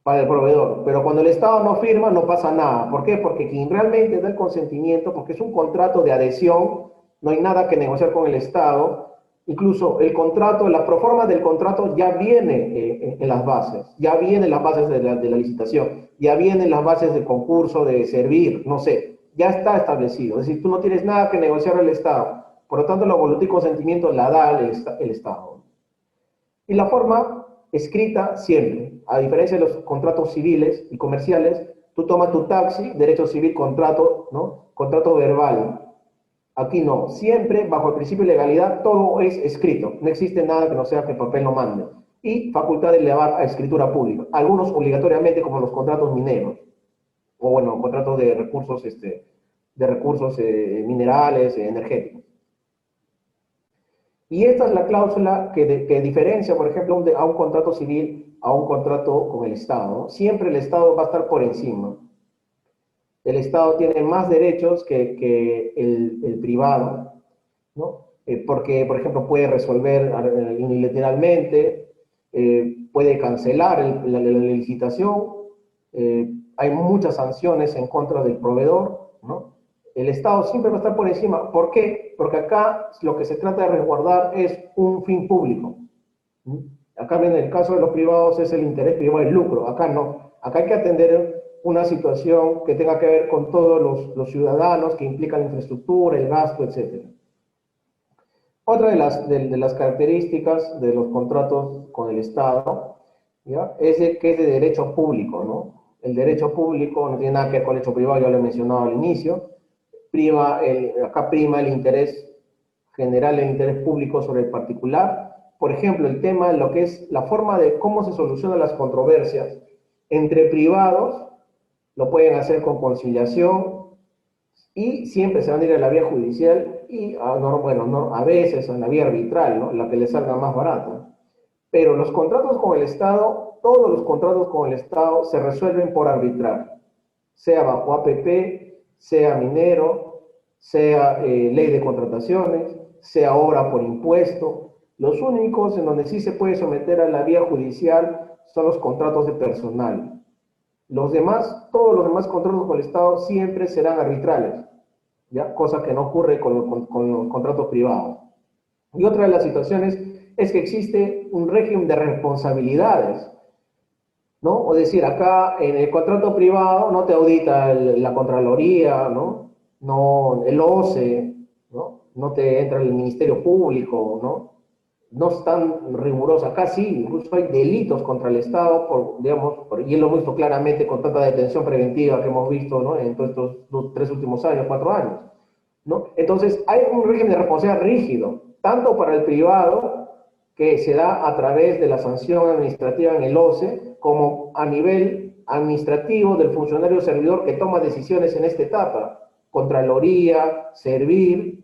Para el proveedor. Pero cuando el Estado no firma, no pasa nada. ¿Por qué? Porque quien realmente da el consentimiento, porque es un contrato de adhesión, no hay nada que negociar con el Estado. Incluso el contrato, la proforma del contrato ya viene en las bases, ya viene en las bases de la licitación, ya viene en las bases del concurso de servir, no sé, ya está establecido. Es decir, tú no tienes nada que negociar al Estado. Por lo tanto, la voluntad y consentimiento la da el Estado. Y la forma escrita siempre, a diferencia de los contratos civiles y comerciales, tú tomas tu taxi, derecho civil, contrato, ¿no? Contrato verbal. Aquí no, siempre bajo el principio de legalidad todo es escrito, no existe nada que no sea que el papel no mande. Y facultad de elevar a escritura pública, algunos obligatoriamente como los contratos mineros, o bueno, contratos de recursos minerales, energéticos. Y esta es la cláusula que diferencia, por ejemplo, a un contrato civil a un contrato con el Estado, ¿no? Siempre el Estado va a estar por encima. El Estado tiene más derechos que el privado, ¿no? Porque, por ejemplo, puede resolver unilateralmente, puede cancelar la licitación, hay muchas sanciones en contra del proveedor, ¿no? El Estado siempre va a estar por encima. ¿Por qué? Porque acá lo que se trata de resguardar es un fin público. Acá en el caso de los privados es el interés privado, el lucro. Acá no. Acá hay que atender una situación que tenga que ver con todos los ciudadanos, que implica la infraestructura, el gasto, etc. Otra de las características de los contratos con el Estado, ¿ya? Que es de derecho público, ¿no? El derecho público no tiene nada que ver con el derecho privado, ya lo he mencionado al inicio. Acá prima el interés general, el interés público sobre el particular. Por ejemplo, el tema de lo que es la forma de cómo se solucionan las controversias entre privados, lo pueden hacer con conciliación y siempre se van a ir a la vía judicial y, a veces en la vía arbitral, ¿no? La que les salga más barata. Pero los contratos con el Estado, todos los contratos con el Estado se resuelven por arbitrar, sea bajo APP, sea minero, sea ley de contrataciones, sea obra por impuesto. Los únicos en donde sí se puede someter a la vía judicial son los contratos de personal. Todos los demás contratos con el Estado siempre serán arbitrales, ¿ya? Cosa que no ocurre con los contratos privados. Y otra de las situaciones es que existe un régimen de responsabilidades, ¿no? O decir, acá en el contrato privado no te audita la Contraloría, ¿no? No, el OCE, ¿no? No te entra el Ministerio Público, ¿no? No es tan riguroso. Acá sí, incluso hay delitos contra el Estado, y lo hemos visto claramente con tanta detención preventiva que hemos visto, ¿no? En todos estos 3 últimos años, 4 años, ¿no? Entonces, hay un régimen de responsabilidad rígido, tanto para el privado, que se da a través de la sanción administrativa en el OCE, como a nivel administrativo del funcionario servidor que toma decisiones en esta etapa, Contraloría, Servir,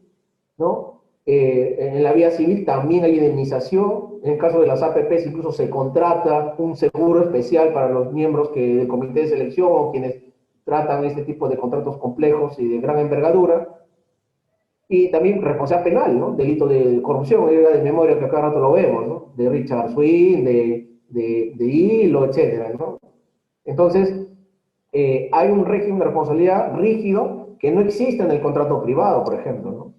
¿no? En la vía civil también hay indemnización, en el caso de las APPs incluso se contrata un seguro especial para los miembros del comité de selección o quienes tratan este tipo de contratos complejos y de gran envergadura. Y también responsabilidad penal, ¿no? Delito de corrupción, de memoria que cada rato lo vemos, ¿no? De Richard Swing, de Hilo, etcétera, ¿no? Entonces, hay un régimen de responsabilidad rígido que no existe en el contrato privado, por ejemplo, ¿no?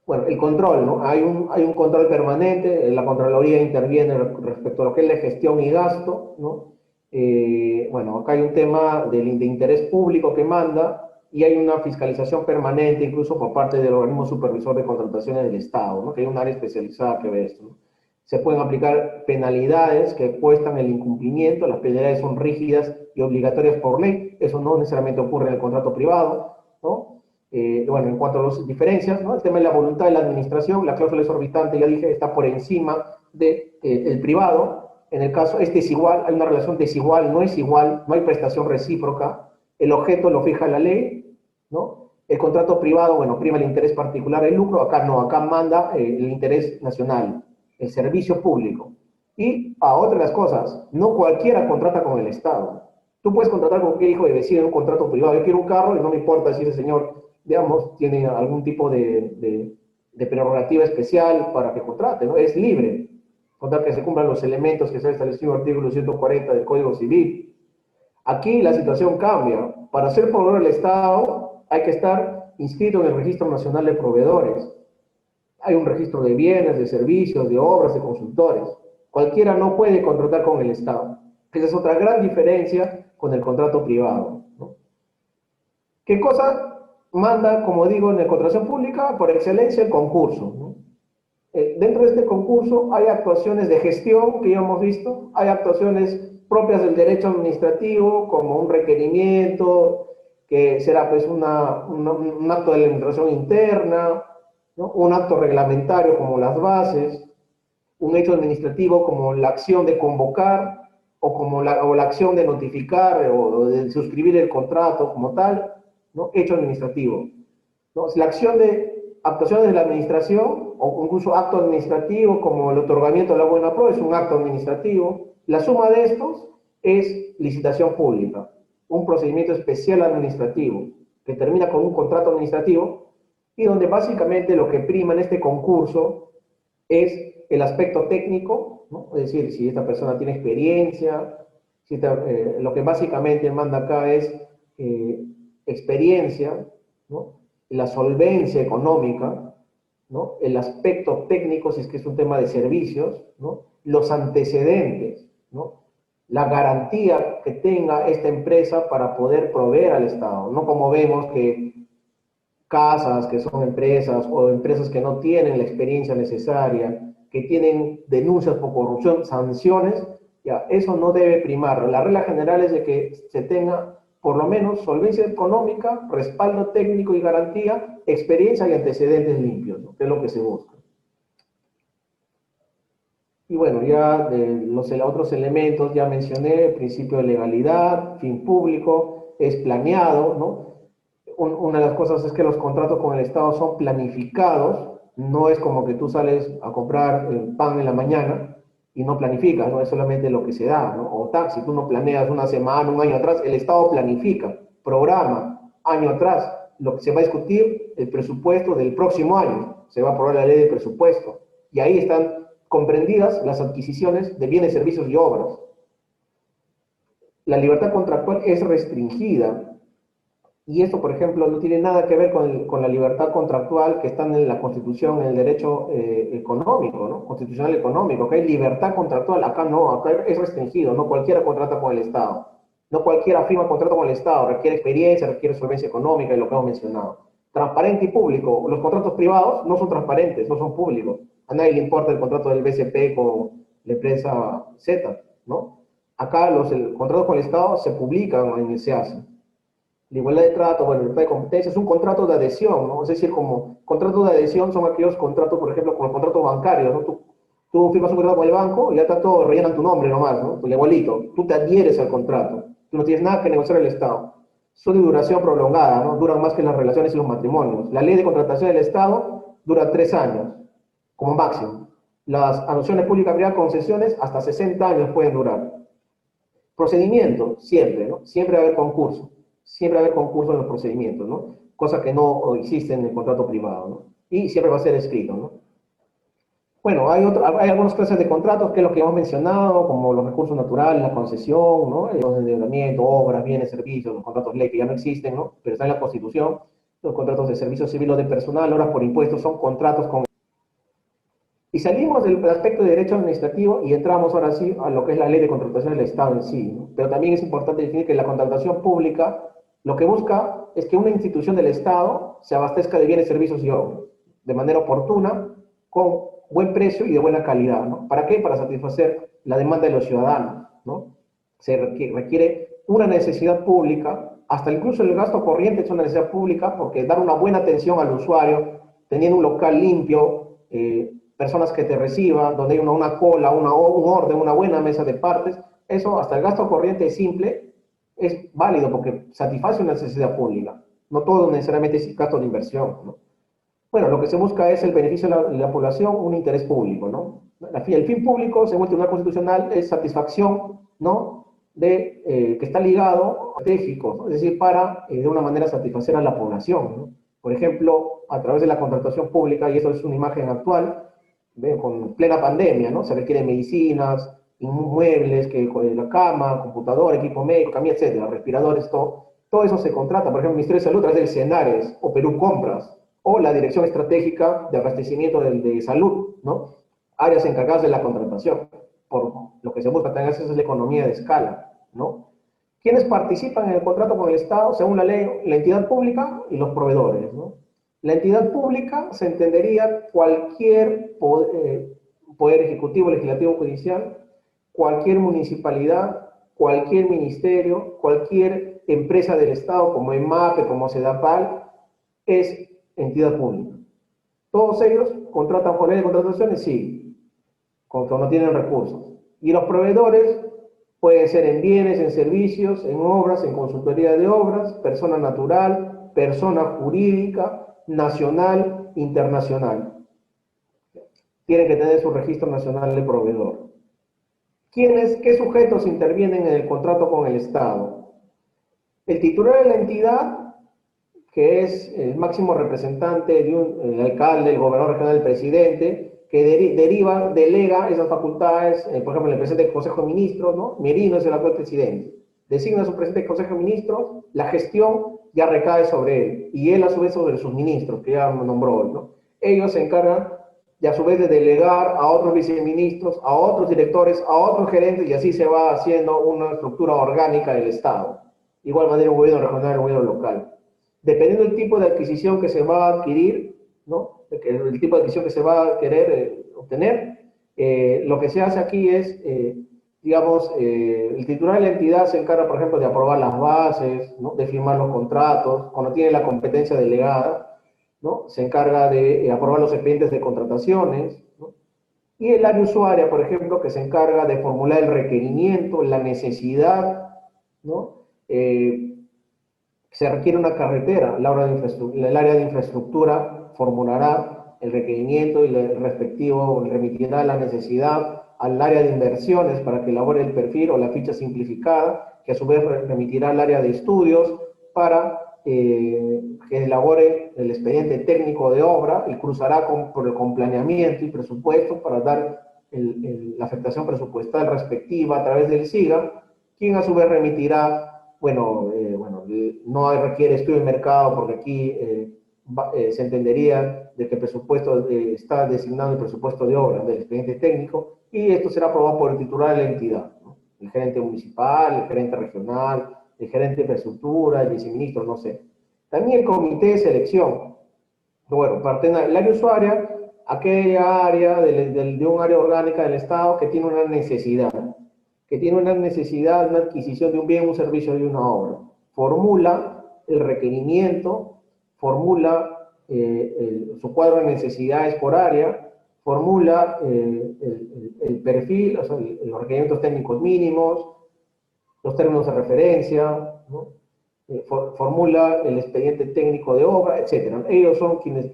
Bueno, el control, ¿no? Hay un control permanente, la Contraloría interviene respecto a lo que es la gestión y gasto, ¿no? Bueno, acá hay un tema de interés público que manda, y hay una fiscalización permanente, incluso por parte del organismo supervisor de contrataciones del Estado, ¿no? Que hay un área especializada que ve esto, ¿no? Se pueden aplicar penalidades que cuestan el incumplimiento, las penalidades son rígidas y obligatorias por ley, eso no necesariamente ocurre en el contrato privado, ¿no? Bueno, en cuanto a las diferencias, ¿no? El tema de la voluntad de la administración, la cláusula exorbitante, ya dije, está por encima del privado. En el caso, este es igual, hay una relación desigual, no es igual, no hay prestación recíproca, el objeto lo fija la ley, ¿no? El contrato privado, bueno, prima el interés particular del lucro, acá no, acá manda el interés nacional, el servicio público. Y a otra de las cosas, no cualquiera contrata con el Estado. Tú puedes contratar con cualquier hijo de vecino en un contrato privado. Yo quiero un carro y no me importa si ese señor, digamos, tiene algún tipo de prerrogativa especial para que contrate, ¿no? Es libre, con tal que se cumplan los elementos que se ha establecido en el artículo 140 del Código Civil. Aquí la situación cambia. Para ser proveedor del Estado hay que estar inscrito en el Registro Nacional de Proveedores. Hay un registro de bienes, de servicios, de obras, de consultores. Cualquiera no puede contratar con el Estado. Esa es otra gran diferencia con el contrato privado, ¿no? ¿Qué cosa manda, como digo, en la contratación pública? Por excelencia el concurso, ¿no? Dentro de este concurso hay actuaciones de gestión que ya hemos visto, hay actuaciones propias del derecho administrativo, como un requerimiento, que será pues un acto de la administración interna, ¿no? Un acto reglamentario como las bases, un hecho administrativo como la acción de convocar o la acción de notificar o de suscribir el contrato como tal, ¿no? Hecho administrativo, ¿no? La acción de actuaciones de la administración o incluso acto administrativo como el otorgamiento de la buena pro es un acto administrativo. La suma de estos es licitación pública, un procedimiento especial administrativo que termina con un contrato administrativo y donde básicamente lo que prima en este concurso es el aspecto técnico, ¿no? Es decir, si esta persona tiene experiencia, lo que básicamente manda acá es experiencia, ¿no? La solvencia económica, ¿no? El aspecto técnico, si es que es un tema de servicios, ¿no? Los antecedentes, ¿no? La garantía que tenga esta empresa para poder proveer al Estado, no como vemos que casas que son empresas o empresas que no tienen la experiencia necesaria, que tienen denuncias por corrupción, sanciones, ya, eso no debe primar. La regla general es de que se tenga por lo menos solvencia económica, respaldo técnico y garantía, experiencia y antecedentes limpios, ¿no? Que es lo que se busca. Y bueno, ya de los otros elementos ya mencioné, principio de legalidad, fin público, es planeado, ¿no? Una de las cosas es que los contratos con el Estado son planificados, no es como que tú sales a comprar pan en la mañana y no planificas, no es solamente lo que se da, ¿no? O taxi, tú no planeas una semana, un año atrás, el Estado planifica, programa, año atrás, lo que se va a discutir, el presupuesto del próximo año, se va a aprobar la ley de presupuesto, y ahí están comprendidas las adquisiciones de bienes, servicios y obras. La libertad contractual es restringida. Y esto, por ejemplo, no tiene nada que ver con la libertad contractual que está en la Constitución, en el derecho económico, ¿no? Constitucional económico, que hay libertad contractual, acá no, acá es restringido, no cualquiera contrata con el Estado, no cualquiera firma contrato con el Estado, requiere experiencia, requiere solvencia económica y lo que hemos mencionado. Transparente y público, los contratos privados no son transparentes, no son públicos, a nadie le importa el contrato del BCP con la empresa Z, ¿no? Acá los contratos con el Estado se publican en el SEASA. La igualdad de trato, bueno, libertad de competencia, es un contrato de adhesión, ¿no? Es decir, como contratos de adhesión son aquellos contratos, por ejemplo, como el contrato bancario, ¿no? Tú firmas un contrato con el banco y ya está todo, rellenan tu nombre nomás, ¿no? Tu igualito, tú te adhieres al contrato, tú no tienes nada que negociar el Estado. Son de duración prolongada, ¿no? Duran más que las relaciones y los matrimonios. La ley de contratación del Estado dura 3 años, como máximo. Las anunciaciones públicas privadas, concesiones, hasta 60 años pueden durar. Procedimiento, siempre, ¿no? Siempre va a haber concurso. Siempre va a haber concurso en los procedimientos, ¿no? Cosa que no existe en el contrato privado, ¿no? Y siempre va a ser escrito, ¿no? Bueno, hay algunas clases de contratos, que es lo que hemos mencionado, como los recursos naturales, la concesión, ¿no? El endeudamiento, obras, bienes, servicios, los contratos ley que ya no existen, ¿no? Pero están en la Constitución. Los contratos de servicio civil o de personal, horas por impuestos, son contratos con... Y salimos del aspecto de derecho administrativo y entramos ahora sí a lo que es la ley de contratación del Estado en sí, ¿no? Pero también es importante definir que la contratación pública lo que busca es que una institución del Estado se abastezca de bienes, servicios y obras de manera oportuna, con buen precio y de buena calidad, ¿no? ¿Para qué? Para satisfacer la demanda de los ciudadanos, ¿no? Se requiere una necesidad pública, hasta incluso el gasto corriente es una necesidad pública, porque dar una buena atención al usuario, teniendo un local limpio, personas que te reciban, donde hay una cola, un orden, una buena mesa de partes, eso hasta el gasto corriente simple es válido porque satisface una necesidad pública. No todo necesariamente es gasto de inversión, ¿no? Bueno, lo que se busca es el beneficio de la población, un interés público, ¿no? El fin público, según el Tribunal Constitucional, es satisfacción, ¿no?, que está ligado a estratégico, ¿no?, es decir, para de una manera satisfacer a la población, ¿no? Por ejemplo, a través de la contratación pública, y eso es una imagen actual, ¿ve?, con plena pandemia, ¿no?, se requieren medicinas, inmuebles, la cama, computador, equipo médico, camilla, etcétera, respiradores, todo eso se contrata. Por ejemplo, el Ministerio de Salud a través del CENARES, o Perú Compras, o la Dirección Estratégica de Abastecimiento de Salud, ¿no?, áreas encargadas de la contratación. Por lo que se busca tener es la economía de escala, ¿no? ¿Quiénes participan en el contrato con el Estado? Según la ley, la entidad pública y los proveedores, ¿no? La entidad pública se entendería cualquier poder ejecutivo, legislativo, judicial, cualquier municipalidad, cualquier ministerio, cualquier empresa del Estado, como EMAPE, como SEDAPAL, es entidad pública. Todos ellos contratan por ley de contrataciones, sí, cuando no tienen recursos. Y los proveedores pueden ser en bienes, en servicios, en obras, en consultoría de obras, persona natural, persona jurídica, nacional, internacional. Tienen que tener su registro nacional de proveedor. ¿Qué sujetos intervienen en el contrato con el Estado? El titular de la entidad, que es el máximo representante el alcalde, el gobernador regional, el presidente, que delega esas facultades, por ejemplo, el presidente del Consejo de Ministros, ¿no? Merino es el actual presidente. Designa a su presidente del Consejo de Ministros, la gestión ya recae sobre él, y él a su vez sobre sus ministros, que ya nombró hoy, ¿no? Ellos se encargan, y a su vez, de delegar a otros viceministros, a otros directores, a otros gerentes, y así se va haciendo una estructura orgánica del Estado. Igual manera un gobierno regional, un gobierno local. Dependiendo del tipo de adquisición que se va a adquirir, ¿no?, el tipo de adquisición que se va a querer obtener, lo que se hace aquí es, digamos, el titular de la entidad se encarga, por ejemplo, de aprobar las bases, ¿no?, de firmar los contratos, cuando tiene la competencia delegada, ¿no?, se encarga de aprobar los expedientes de contrataciones, ¿no? Y el área usuaria, por ejemplo, que se encarga de formular el requerimiento, la necesidad, ¿no? Se requiere una carretera, el área de infraestructura formulará el requerimiento y el respectivo remitirá la necesidad al área de inversiones para que elabore el perfil o la ficha simplificada, que a su vez remitirá al área de estudios para que elabore el expediente técnico de obra y cruzará con planeamiento y presupuesto para dar la afectación presupuestal respectiva a través del SIGA, quien a su vez remitirá, no requiere estudio de mercado porque aquí se entendería de que el presupuesto está designado el presupuesto de obra del expediente técnico, y esto será aprobado por el titular de la entidad, ¿no?, el gerente municipal, el gerente regional, el gerente de infraestructura, el viceministro, no sé. También el comité de selección. Bueno, el área usuaria, aquella área de un área orgánica del Estado que tiene una necesidad, una adquisición de un bien, un servicio y una obra. Formula el requerimiento, formula su cuadro de necesidades por área, formula el perfil, o sea, los requerimientos técnicos mínimos, los términos de referencia, ¿no?, formula el expediente técnico de obra, etc. Ellos son quienes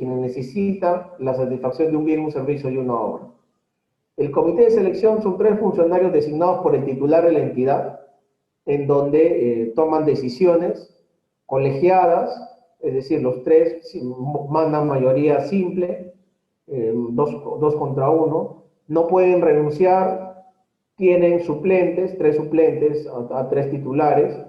necesitan la satisfacción de un bien, un servicio y una obra. El comité de selección son 3 funcionarios designados por el titular de la entidad, en donde toman decisiones colegiadas, es decir, los 3 mandan mayoría simple, 2 contra 1, no pueden renunciar, tienen suplentes, 3 suplentes a 3 titulares,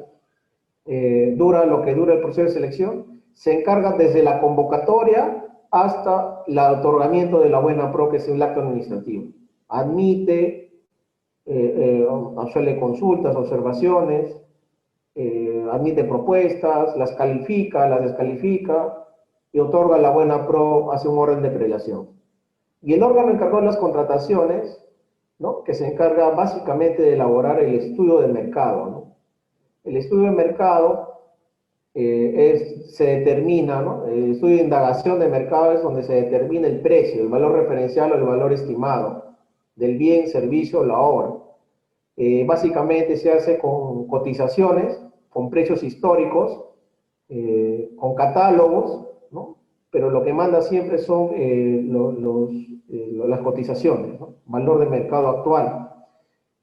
dura lo que dura el proceso de selección, se encargan desde la convocatoria hasta el otorgamiento de la buena pro, que es el acto administrativo. Admite, suele consultas, observaciones, admite propuestas, las califica, las descalifica y otorga la buena pro, hace un orden de prelación. Y el órgano encargado de las contrataciones, ¿no?, que se encarga básicamente de elaborar el estudio de mercado, ¿no? El estudio de mercado se determina, ¿no?, el estudio de indagación de mercado es donde se determina el precio, el valor referencial o el valor estimado del bien, servicio o la obra. Básicamente se hace con cotizaciones, con precios históricos, con catálogos, ¿no?, pero lo que manda siempre son las cotizaciones, ¿no? Valor de mercado actual.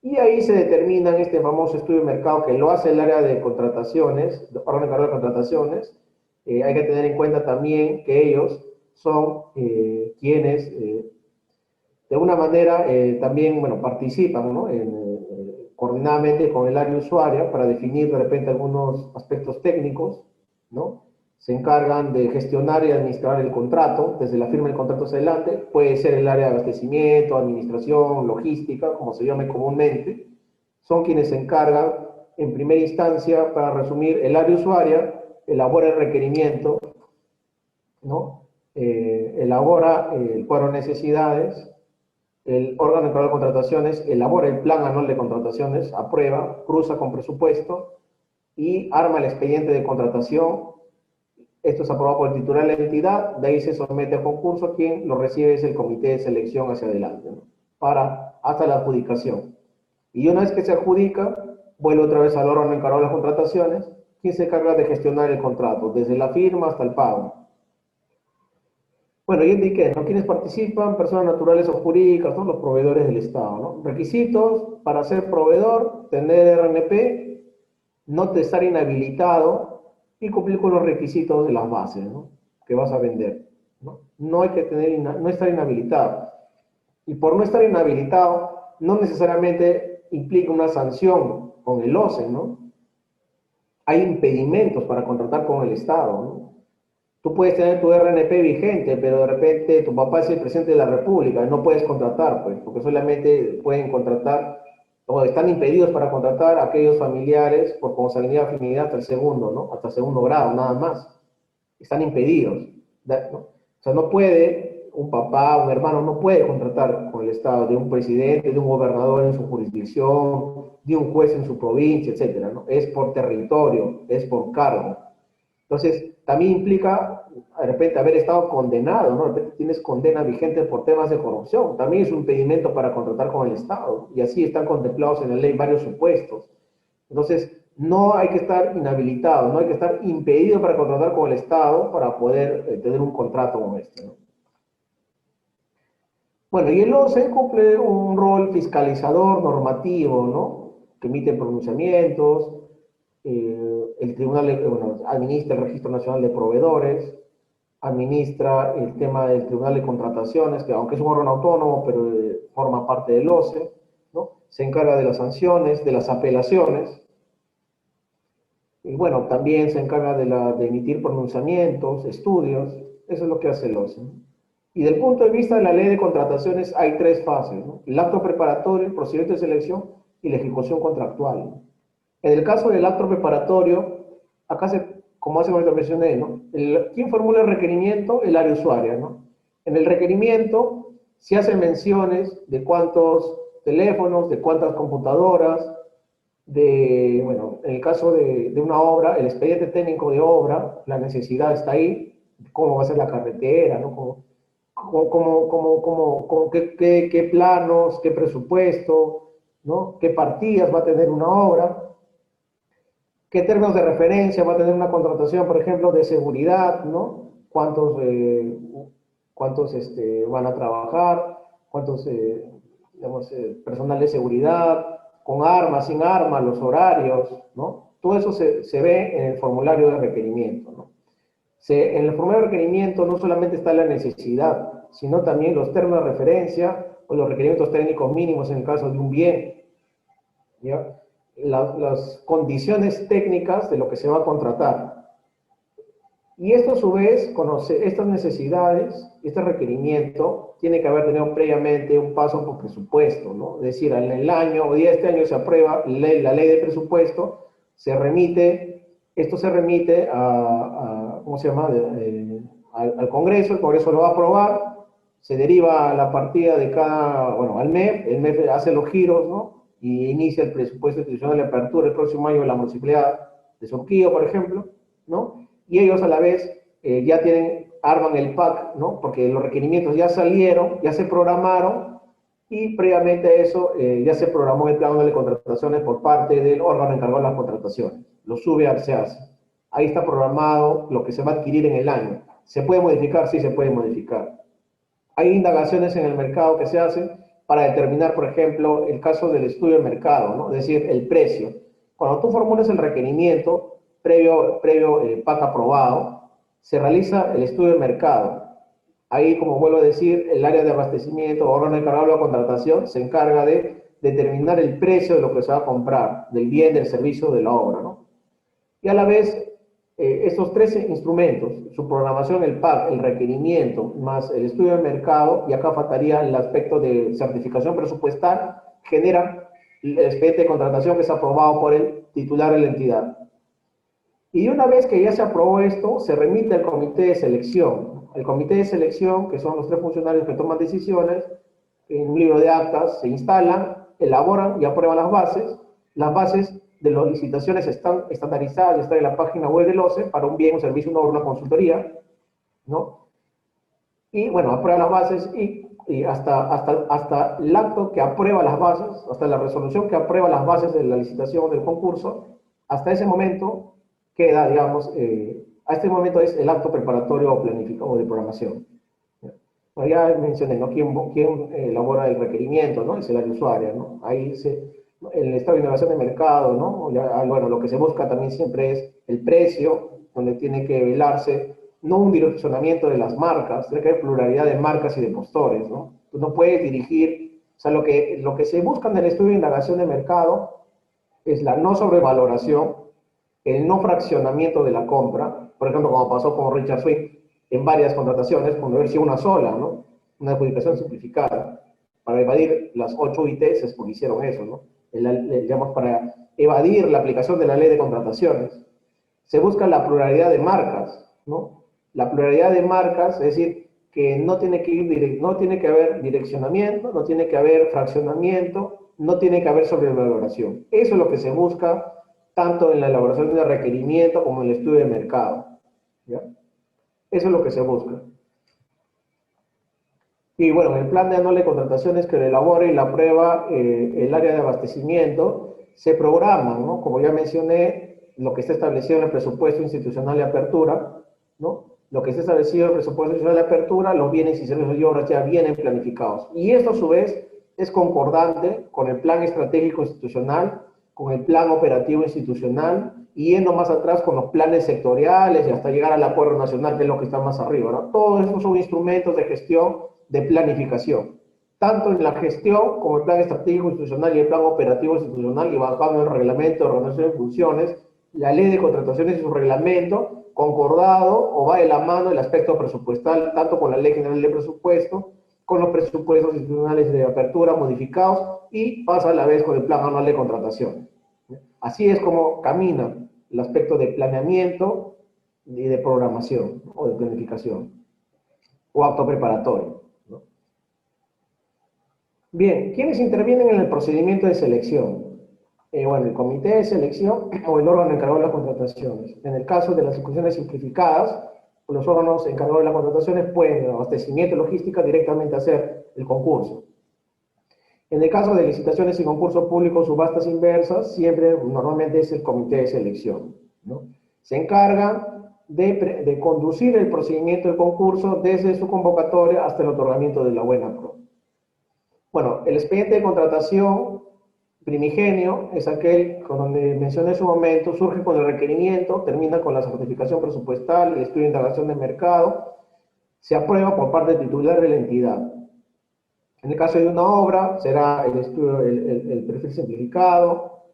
Y ahí se determina en este famoso estudio de mercado que lo hace el área de contrataciones, el órgano encargado de contrataciones. Hay que tener en cuenta también que ellos son quienes de una manera también, bueno, participan, ¿no? Coordinadamente con el área usuaria para definir de repente algunos aspectos técnicos, ¿no? Se encargan de gestionar y administrar el contrato, desde la firma del contrato hacia adelante, puede ser el área de abastecimiento, administración, logística, como se llame comúnmente, son quienes se encargan en primera instancia, para resumir, el área usuaria elabora el requerimiento, ¿no? Elabora el cuadro de necesidades, el órgano encargado de contrataciones elabora el plan anual de contrataciones, aprueba, cruza con presupuesto y arma el expediente de contratación. Esto es aprobado por el titular de la entidad, de ahí se somete a concurso, quien lo recibe es el comité de selección hacia adelante, ¿no? Hasta la adjudicación. Y una vez que se adjudica, vuelve otra vez al órgano encargado de las contrataciones, quien se encarga de gestionar el contrato, desde la firma hasta el pago. Bueno, ya indiqué, ¿no? ¿Quiénes participan? Personas naturales o jurídicas, ¿no? Los proveedores del Estado, ¿no? Requisitos para ser proveedor: tener RNP, no estar inhabilitado y cumplir con los requisitos de las bases, ¿no? Que vas a vender, ¿no? No hay que no estar inhabilitado. Y por no estar inhabilitado, no necesariamente implica una sanción con el OCE, ¿no? Hay impedimentos para contratar con el Estado, ¿no? Tú puedes tener tu RNP vigente, pero de repente tu papá es el presidente de la República, no puedes contratar, pues, porque solamente pueden contratar, o están impedidos para contratar a aquellos familiares por consanguinidad afinidad hasta el segundo, ¿no? Hasta el segundo grado, nada más. Están impedidos, ¿no? O sea, no puede, un papá, un hermano, no puede contratar con el Estado de un presidente, de un gobernador en su jurisdicción, de un juez en su provincia, etcétera, ¿no? Es por territorio, es por cargo. Entonces, también implica, de repente, haber estado condenado, ¿no? De repente tienes condena vigente por temas de corrupción. También es un impedimento para contratar con el Estado. Y así están contemplados en la ley varios supuestos. Entonces, no hay que estar inhabilitado, no hay que estar impedido para contratar con el Estado para poder tener un contrato como este, ¿no? Bueno, y el OCE cumple un rol fiscalizador normativo, ¿no? Que emite pronunciamientos, el tribunal, bueno, administra el Registro Nacional de Proveedores, administra el tema del Tribunal de Contrataciones, que aunque es un órgano autónomo, pero forma parte del OCE, ¿no? Se encarga de las sanciones, de las apelaciones, y bueno, también se encarga de emitir pronunciamientos, estudios. Eso es lo que hace el OCE, ¿no? Y del punto de vista de la ley de contrataciones hay tres fases, ¿no? El acto preparatorio, el procedimiento de selección y la ejecución contractual, ¿no? En el caso del acto preparatorio, acá como hace la mencioné, ¿no? ¿Quién formula el requerimiento? El área usuaria, ¿no? En el requerimiento se hacen menciones de cuántos teléfonos, de cuántas computadoras, bueno, en el caso de una obra, el expediente técnico de obra, la necesidad está ahí, cómo va a ser la carretera, ¿no? Qué planos, qué presupuesto, ¿no? Qué partidas va a tener una obra, qué términos de referencia va a tener una contratación, por ejemplo, de seguridad, ¿no? Cuántos van a trabajar, cuántos digamos, personal de seguridad, con armas, sin armas, los horarios, ¿no? Todo eso se ve en el formulario de requerimiento, ¿no? En el formulario de requerimiento no solamente está la necesidad, sino también los términos de referencia o los requerimientos técnicos mínimos en el caso de un bien, ¿ya? Las condiciones técnicas de lo que se va a contratar. Y esto a su vez, conoce estas necesidades, este requerimiento, tiene que haber tenido previamente un paso por presupuesto, ¿no? Es decir, en el año, o día de este año se aprueba la ley de presupuesto, esto se remite ¿cómo se llama? Al Congreso, el Congreso lo va a aprobar, se deriva la partida de bueno, al MEF, el MEF hace los giros, ¿no? Y inicia el presupuesto institucional de apertura el próximo año de la municipalidad de Surquillo, por ejemplo, ¿no? Y ellos a la vez ya arman el PAC, ¿no? Porque los requerimientos ya salieron, ya se programaron, y previamente a eso ya se programó el plan de contrataciones por parte del órgano encargado de las contrataciones. Lo sube al SEAS. Ahí está programado lo que se va a adquirir en el año. ¿Se puede modificar? Sí, se puede modificar. Hay indagaciones en el mercado que se hacen para determinar, por ejemplo, el caso del estudio de mercado, ¿no? Es decir, el precio. Cuando tú formulas el requerimiento previo PAC aprobado, se realiza el estudio de mercado. Ahí, como vuelvo a decir, el área de abastecimiento o órgano encargado de la contratación se encarga de determinar el precio de lo que se va a comprar, del bien, del servicio, de la obra, ¿no? Y a la vez, estos tres instrumentos, su programación, el PAC, el requerimiento, más el estudio de mercado, y acá faltaría el aspecto de certificación presupuestal, generan el expediente de contratación que es aprobado por el titular de la entidad. Y una vez que ya se aprobó esto, se remite al comité de selección. El comité de selección, que son los tres funcionarios que toman decisiones, en un libro de actas se instalan, elaboran y aprueban las bases. Las bases de las licitaciones están estandarizadas, están en la página web del OCE para un bien, un servicio, una obra, una consultoría, ¿no? Y bueno, aprueban las bases y hasta el acto que aprueba las bases, hasta la resolución que aprueba las bases de la licitación del concurso, hasta ese momento queda, digamos, a este momento es el acto preparatorio o planificado o de programación. Bueno, ya mencioné, ¿no? ¿Quién elabora el requerimiento, ¿no? Es el área usuaria, ¿no? Ahí el estado de innovación de mercado, ¿no? Ya, bueno, lo que se busca también siempre es el precio, donde tiene que velarse, no un direccionamiento de las marcas, tiene que haber pluralidad de marcas y de postores, ¿no? Tú no puedes dirigir, o sea, lo que se busca en el estudio de indagación de mercado es la no sobrevaloración, el no fraccionamiento de la compra, por ejemplo, como pasó con Richard Swing en varias contrataciones, cuando él sí una sola, ¿no? Una adjudicación simplificada. Para evadir las 8 UITs, porque hicieron eso, ¿no? Digamos, para evadir la aplicación de la ley de contrataciones. Se busca la pluralidad de marcas, ¿no? La pluralidad de marcas, es decir, que no tiene que haber direccionamiento, no tiene que haber fraccionamiento, no tiene que haber sobrevaloración. Eso es lo que se busca tanto en la elaboración de requerimiento como en el estudio de mercado, ¿ya? Eso es lo que se busca. Y bueno, el plan de anual de contrataciones que lo elabore y la aprueba el área de abastecimiento, se programan, ¿no? Como ya mencioné, lo que está establecido en el presupuesto institucional de apertura, ¿no? Lo que está establecido en el presupuesto institucional de apertura, los bienes y servicios y obras ya vienen planificados. Y esto a su vez es concordante con el plan estratégico institucional, con el plan operativo institucional, y yendo más atrás con los planes sectoriales y hasta llegar al acuerdo nacional, que es lo que está más arriba, ¿no? Todos estos son instrumentos de gestión, de planificación, tanto en la gestión como el plan estratégico institucional y el plan operativo institucional, y bajando el reglamento de organización de funciones, la ley de contrataciones y su reglamento, concordado o va de la mano el aspecto presupuestal, tanto con la ley general de presupuesto, con los presupuestos institucionales de apertura modificados, y pasa a la vez con el plan anual de contrataciones. Así es como camina el aspecto de planeamiento y de programación, ¿no? O de planificación, o acto preparatorio, ¿no? Bien, ¿quiénes intervienen en el procedimiento de selección? Bueno, el comité de selección o el órgano encargado de las contrataciones. En el caso de las ejecuciones simplificadas, los órganos encargados de las contrataciones pueden, en abastecimiento y logística, directamente hacer el concurso. En el caso de licitaciones y concursos públicos, subastas inversas, siempre normalmente es el comité de selección, ¿no? Se encarga de conducir el procedimiento del concurso desde su convocatoria hasta el otorgamiento de la buena pro. Bueno, el expediente de contratación primigenio es aquel con donde mencioné en su momento, surge con el requerimiento, termina con la certificación presupuestal, el estudio de integración de mercado, se aprueba por parte del titular de la entidad. En el caso de una obra, será el perfil simplificado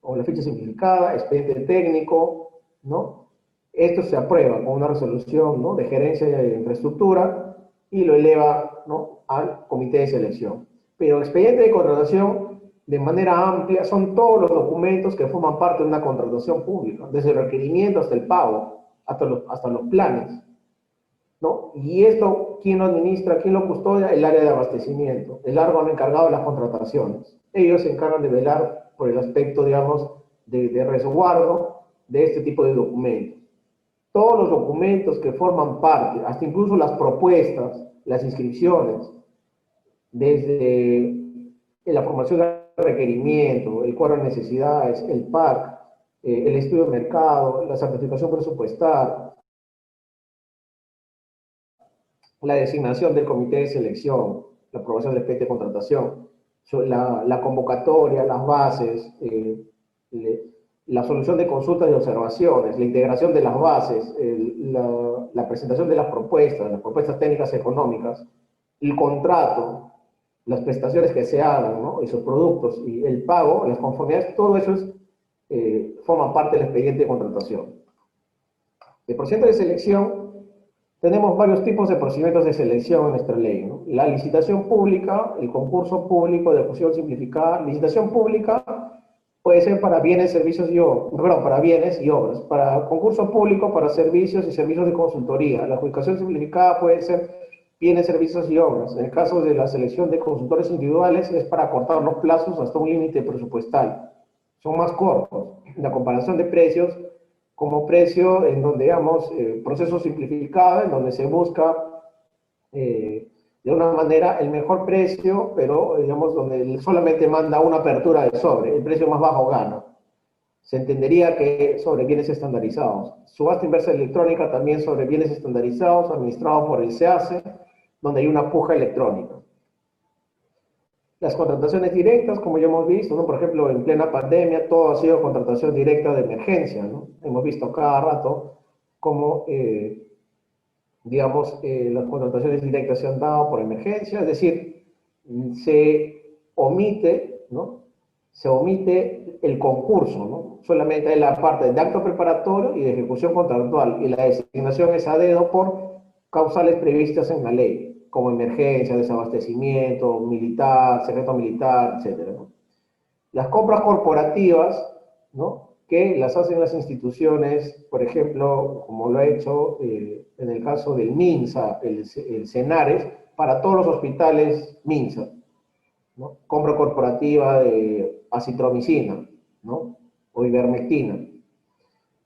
o la ficha simplificada, expediente técnico, ¿no? Esto se aprueba con una resolución, ¿no?, de gerencia de infraestructura y lo eleva, ¿no?, al comité de selección. Pero el expediente de contratación, de manera amplia, son todos los documentos que forman parte de una contratación pública, desde el requerimiento hasta el pago, hasta los planes, ¿no? Y esto, ¿quién lo administra? ¿Quién lo custodia? El área de abastecimiento, el órgano encargado de las contrataciones. Ellos se encargan de velar por el aspecto, digamos, de resguardo de este tipo de documentos. Todos los documentos que forman parte, hasta incluso las propuestas, las inscripciones, desde la formación del requerimiento, el cuadro de necesidades, el PAC, el estudio de mercado, la certificación presupuestal, la designación del comité de selección, la aprobación del expediente de contratación, la convocatoria, las bases, la solución de consultas y observaciones, la integración de las bases, la presentación de las propuestas técnicas económicas, el contrato, las prestaciones que se hagan, ¿no? Y sus productos, y el pago, las conformidades, todo eso forma parte del expediente de contratación. El procedimiento de selección, tenemos varios tipos de procedimientos de selección en nuestra ley, ¿no? La licitación pública, el concurso público de ejecución simplificada. Licitación pública puede ser para bienes, servicios y obras, perdón, para bienes y obras. Para concurso público, para servicios y servicios de consultoría. La adjudicación simplificada puede ser bienes, servicios y obras. En el caso de la selección de consultores individuales es para acortar los plazos hasta un límite presupuestal. Son más cortos. La comparación de precios, como precio en donde, digamos, proceso simplificado, en donde se busca de una manera el mejor precio, pero, digamos, donde solamente manda una apertura de sobre, el precio más bajo gana. Se entendería que sobre bienes estandarizados. Subasta inversa electrónica también sobre bienes estandarizados, administrado por el SEACE, donde hay una puja electrónica. Las contrataciones directas, como ya hemos visto, ¿no? Por ejemplo, en plena pandemia, todo ha sido contratación directa de emergencia, ¿no? Hemos visto cada rato cómo, digamos, las contrataciones directas se han dado por emergencia, es decir, se omite, ¿no? Se omite el concurso, ¿no? Solamente hay la parte de acto preparatorio y de ejecución contractual, y la designación es a dedo por causales previstas en la ley, como emergencia, desabastecimiento, militar, secreto militar, etc., ¿no? Las compras corporativas, ¿no? Que las hacen las instituciones, por ejemplo, como lo ha hecho en el caso del MINSA, el CENARES, para todos los hospitales MINSA, ¿no? Compra corporativa de acitromicina, ¿no? O ivermectina.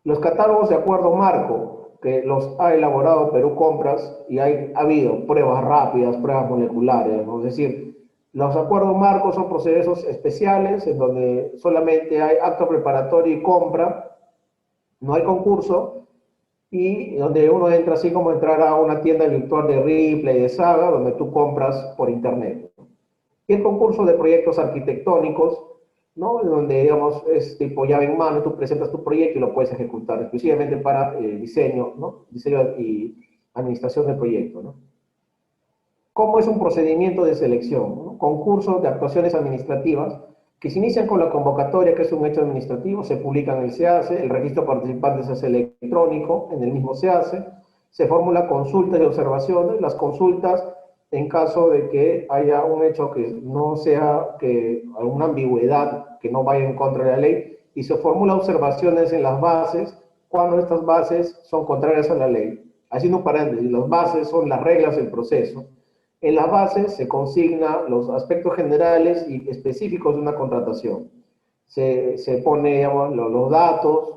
Los catálogos de acuerdo marco, que los ha elaborado Perú Compras, y ha habido pruebas rápidas, pruebas moleculares, ¿no? Es decir, los acuerdos marcos son procesos especiales en donde solamente hay acto preparatorio y compra, no hay concurso, y donde uno entra así como entrar a una tienda virtual de Ripley, de Saga, donde tú compras por internet. Y el concurso de proyectos arquitectónicos, ¿no? Donde, digamos, es tipo llave en mano, tú presentas tu proyecto y lo puedes ejecutar, exclusivamente para diseño, ¿no? Diseño y administración del proyecto, ¿no? ¿Cómo es un procedimiento de selección? ¿No? Concursos de actuaciones administrativas que se inician con la convocatoria, que es un hecho administrativo, se publica en el SEACE, el registro de participantes es electrónico, en el mismo SEACE, se formulan consultas y observaciones, las consultas en caso de que haya un hecho que no sea, que alguna ambigüedad que no vaya en contra de la ley, y se formulan observaciones en las bases cuando estas bases son contrarias a la ley. Haciendo un paréntesis, las bases son las reglas del proceso. En las bases se consigna los aspectos generales y específicos de una contratación. Se pone, digamos, los datos,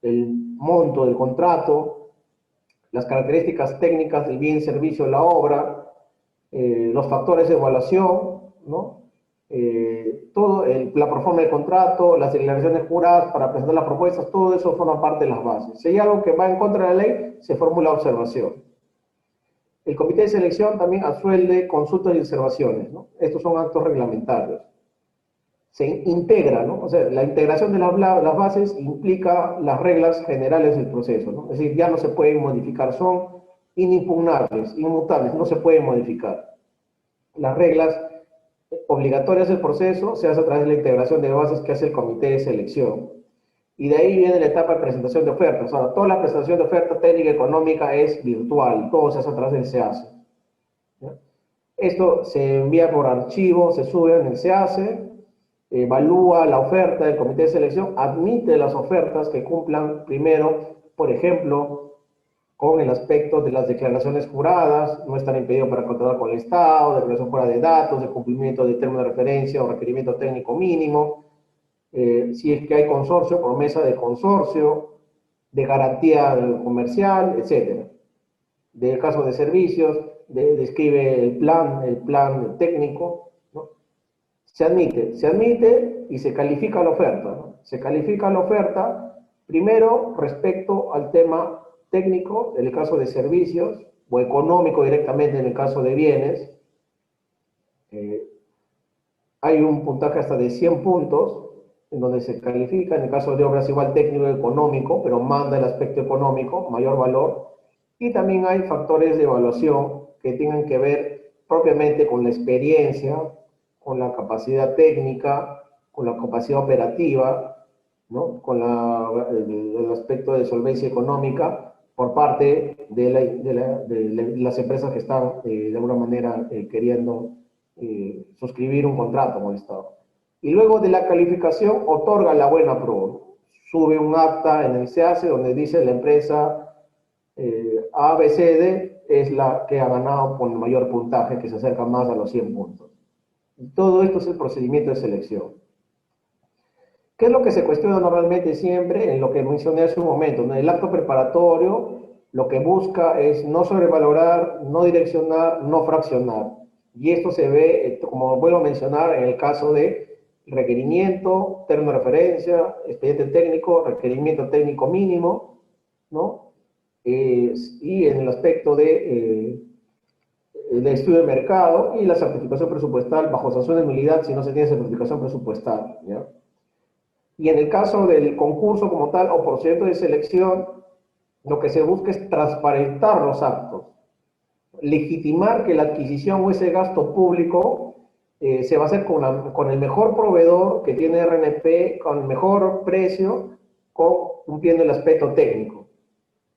el monto del contrato, las características técnicas del bien, servicio, de la obra, los factores de evaluación, ¿no? La proforma del contrato, las declaraciones juradas para presentar las propuestas, todo eso forma parte de las bases. Si hay algo que va en contra de la ley, se formula observación. El comité de selección también asuelde consultas y observaciones, ¿no? Estos son actos reglamentarios. Se integra, ¿no? O sea, la integración de las bases implica las reglas generales del proceso, ¿no? Es decir, ya no se pueden modificar, son inimpugnables, inmutables, no se pueden modificar. Las reglas obligatorias del proceso se hace a través de la integración de bases que hace el comité de selección. Y de ahí viene la etapa de presentación de ofertas. Ahora, toda la presentación de oferta técnica y económica es virtual, todo se hace a través del SEACE. ¿Ya? Esto se envía por archivo, se sube en el SEACE, evalúa la oferta del comité de selección, admite las ofertas que cumplan primero, por ejemplo, con el aspecto de las declaraciones juradas, no están impedidos para contratar con el Estado, declaración fuera de datos, de cumplimiento de término de referencia o requerimiento técnico mínimo, si es que hay consorcio, promesa de consorcio, de garantía comercial, etc. Del caso de servicios, describe el plan técnico, ¿no? Se admite y se califica la oferta, ¿no? Se califica la oferta primero respecto al tema técnico, en el caso de servicios, o económico directamente en el caso de bienes. Hay un puntaje hasta de 100 puntos, en donde se califica, en el caso de obras igual técnico y económico, pero manda el aspecto económico, mayor valor. Y también hay factores de evaluación que tengan que ver propiamente con la experiencia, con la capacidad técnica, con la capacidad operativa, ¿no? Con el aspecto de solvencia económica por parte de las empresas que están de alguna manera queriendo suscribir un contrato con el Estado. Y luego de la calificación otorga la buena prueba. Sube un acta en el SEACE donde dice la empresa ABCD es la que ha ganado con mayor puntaje, que se acerca más a los 100 puntos. Y todo esto es el procedimiento de selección. ¿Qué es lo que se cuestiona normalmente siempre? En lo que mencioné hace un momento, ¿no? El acto preparatorio lo que busca es no sobrevalorar, no direccionar, no fraccionar. Y esto se ve, como vuelvo a mencionar, en el caso de requerimiento, término de referencia, expediente técnico, requerimiento técnico mínimo, ¿no? Y en el aspecto de estudio de mercado y la certificación presupuestal bajo sanción de nulidad si no se tiene certificación presupuestal, ¿ya? Y en el caso del concurso como tal o procedimiento de selección, lo que se busca es transparentar los actos, legitimar que la adquisición o ese gasto público se va a hacer con el mejor proveedor que tiene RNP, con el mejor precio, cumpliendo el aspecto técnico.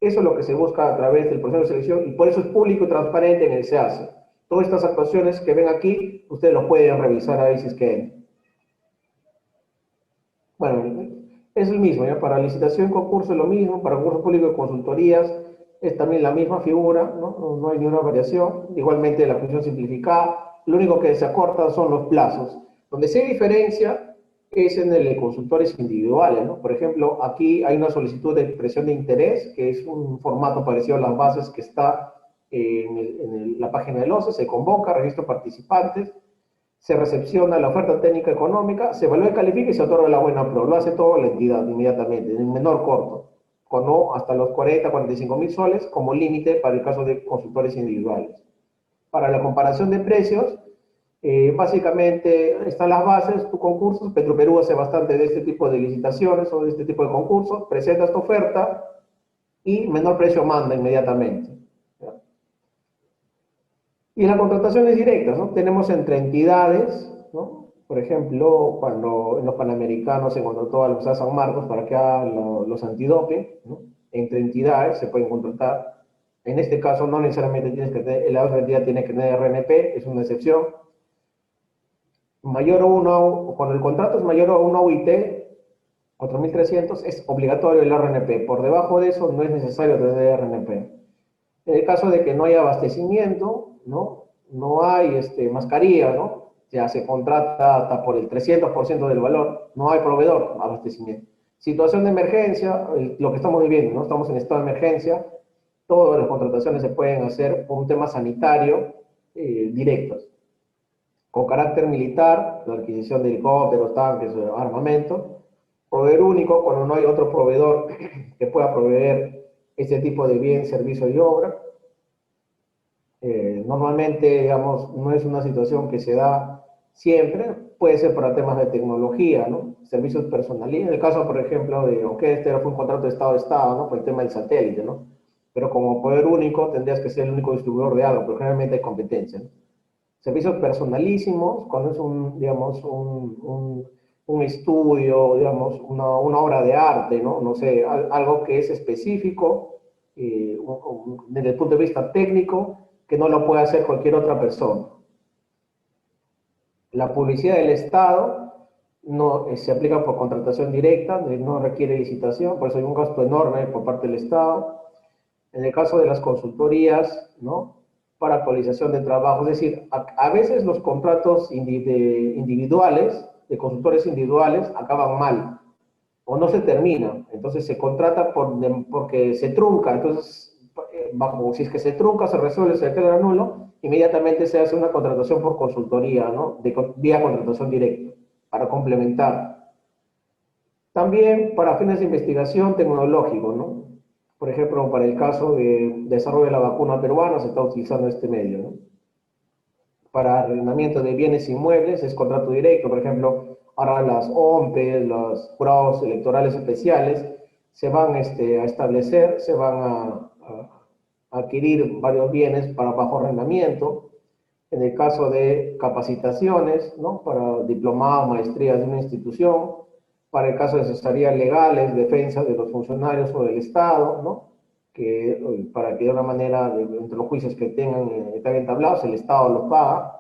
Eso es lo que se busca a través del proceso de selección y por eso es público y transparente en el SEACE. Todas estas actuaciones que ven aquí, ustedes lo pueden revisar ahí si es que... Bueno, es el mismo, ¿ya? Para licitación, concurso es lo mismo, para concurso público de consultorías es también la misma figura, ¿no? No hay ninguna variación. Igualmente la función simplificada, lo único que se acorta son los plazos. Donde se diferencia es en el de consultores individuales, ¿no? Por ejemplo, aquí hay una solicitud de expresión de interés, que es un formato parecido a las bases que está en la página del OCE, se convoca, registro participantes, se recepciona la oferta técnica económica, se evalúa y califica y se otorga la buena prueba. Lo hace toda la entidad inmediatamente, en el menor corto, con no hasta los 40, 45 mil soles como límite para el caso de consultores individuales. Para la comparación de precios, básicamente están las bases, tu concurso, Petroperú hace bastante de este tipo de licitaciones o de este tipo de concursos, presentas tu oferta y menor precio manda inmediatamente. Y las contrataciones directas, ¿no? Tenemos entre entidades, ¿no? Por ejemplo, cuando en los Panamericanos se contrató a los USA San Marcos para que hagan los antidoping, ¿no? Entre entidades se pueden contratar. En este caso no necesariamente tienes que tener, la otra entidad tiene que tener RNP, es una excepción. Mayor a uno, cuando el contrato es mayor a una UIT, 4.300, es obligatorio el RNP. Por debajo de eso no es necesario tener RNP. En el caso de que no haya abastecimiento, no hay mascarilla, ¿no? Ya se contrata hasta por el 300% del valor, no hay proveedor, abastecimiento. Situación de emergencia, lo que estamos viviendo, ¿no? Estamos en estado de emergencia, todas las contrataciones se pueden hacer por un tema sanitario directos. Con carácter militar, la adquisición de helicópteros, tanques, armamento. Proveedor único, cuando no hay otro proveedor que pueda proveer este tipo de bien, servicio y obra. Normalmente, digamos, no es una situación que se da siempre, puede ser para temas de tecnología, ¿no? Servicios personales. En el caso, por ejemplo, de, ok, este fue un contrato de Estado-Estado, ¿no? Por el tema del satélite, ¿no? Pero como poder único tendrías que ser el único distribuidor de algo, pero generalmente hay competencia, ¿no? Servicios personalísimos, cuando es digamos, un estudio, digamos, una obra de arte, ¿no? No sé, algo que es específico desde el punto de vista técnico, que no lo puede hacer cualquier otra persona. La publicidad del Estado no se aplica por contratación directa, no requiere licitación, por eso hay un gasto enorme por parte del Estado. En el caso de las consultorías, ¿no? Para actualización de trabajo, es decir, a veces los contratos individuales, de consultores individuales, acaban mal, o no se terminan, entonces se contrata porque se trunca, entonces, si es que se trunca, se resuelve, se queda nulo, inmediatamente se hace una contratación por consultoría, ¿no? Vía contratación directa, para complementar. También para fines de investigación tecnológico, ¿no? Por ejemplo, para el caso de desarrollo de la vacuna peruana se está utilizando este medio, ¿no? Para arrendamiento de bienes inmuebles es contrato directo. Por ejemplo, ahora las OMPE, los jurados electorales especiales, se van a establecer, se van a adquirir varios bienes para bajo arrendamiento. En el caso de capacitaciones, ¿no? Para diplomados, maestrías de una institución, para el caso de asesorías legales, defensa de los funcionarios o del Estado, ¿no? Para que de una manera, entre los juicios que tengan, están entablados, el Estado los paga.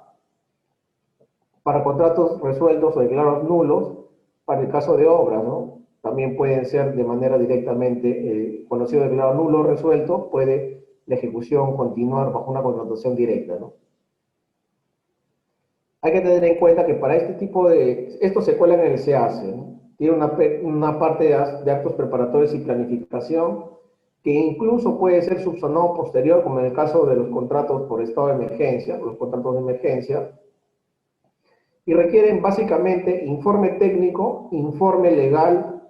Para contratos resueltos o declarados nulos, para el caso de obras, ¿no? También pueden ser de manera directamente, cuando ha sido declarado nulo o resuelto, puede la ejecución continuar bajo una contratación directa, ¿no? Hay que tener en cuenta que para este tipo de... Esto se cuela en el SEACE, ¿no? Tiene una parte de actos preparatorios y planificación que incluso puede ser subsanado posterior, como en el caso de los contratos por estado de emergencia, los contratos de emergencia, y requieren básicamente informe técnico, informe legal,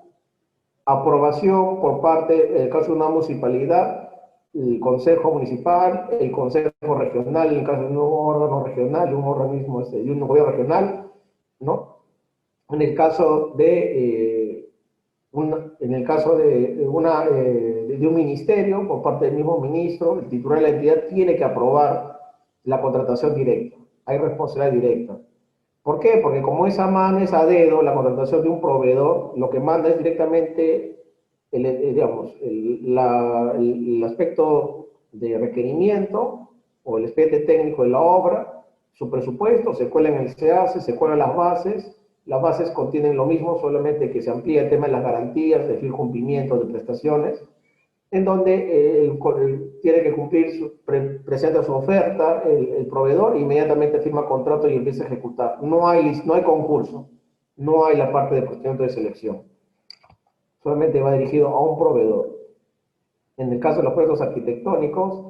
aprobación por parte, en el caso de una municipalidad, el Consejo Municipal, el Consejo Regional, en el caso de un órgano regional, de un organismo, de un gobierno regional, ¿no? En el caso de, de un ministerio, por parte del mismo ministro, el titular de la entidad tiene que aprobar la contratación directa. Hay responsabilidad directa. ¿Por qué? Porque como esa mano es a dedo, la contratación de un proveedor, lo que manda es directamente el aspecto de requerimiento o el expediente técnico de la obra, su presupuesto, se cuela en el SEACE, se cuelan las bases contienen lo mismo, solamente que se amplía el tema de las garantías, de cumplimiento de prestaciones, en donde tiene que cumplir, presenta su oferta, el proveedor, inmediatamente firma contrato y empieza a ejecutar. No hay concurso, no hay la parte de procedimiento de selección. Solamente va dirigido a un proveedor. En el caso de los proyectos arquitectónicos,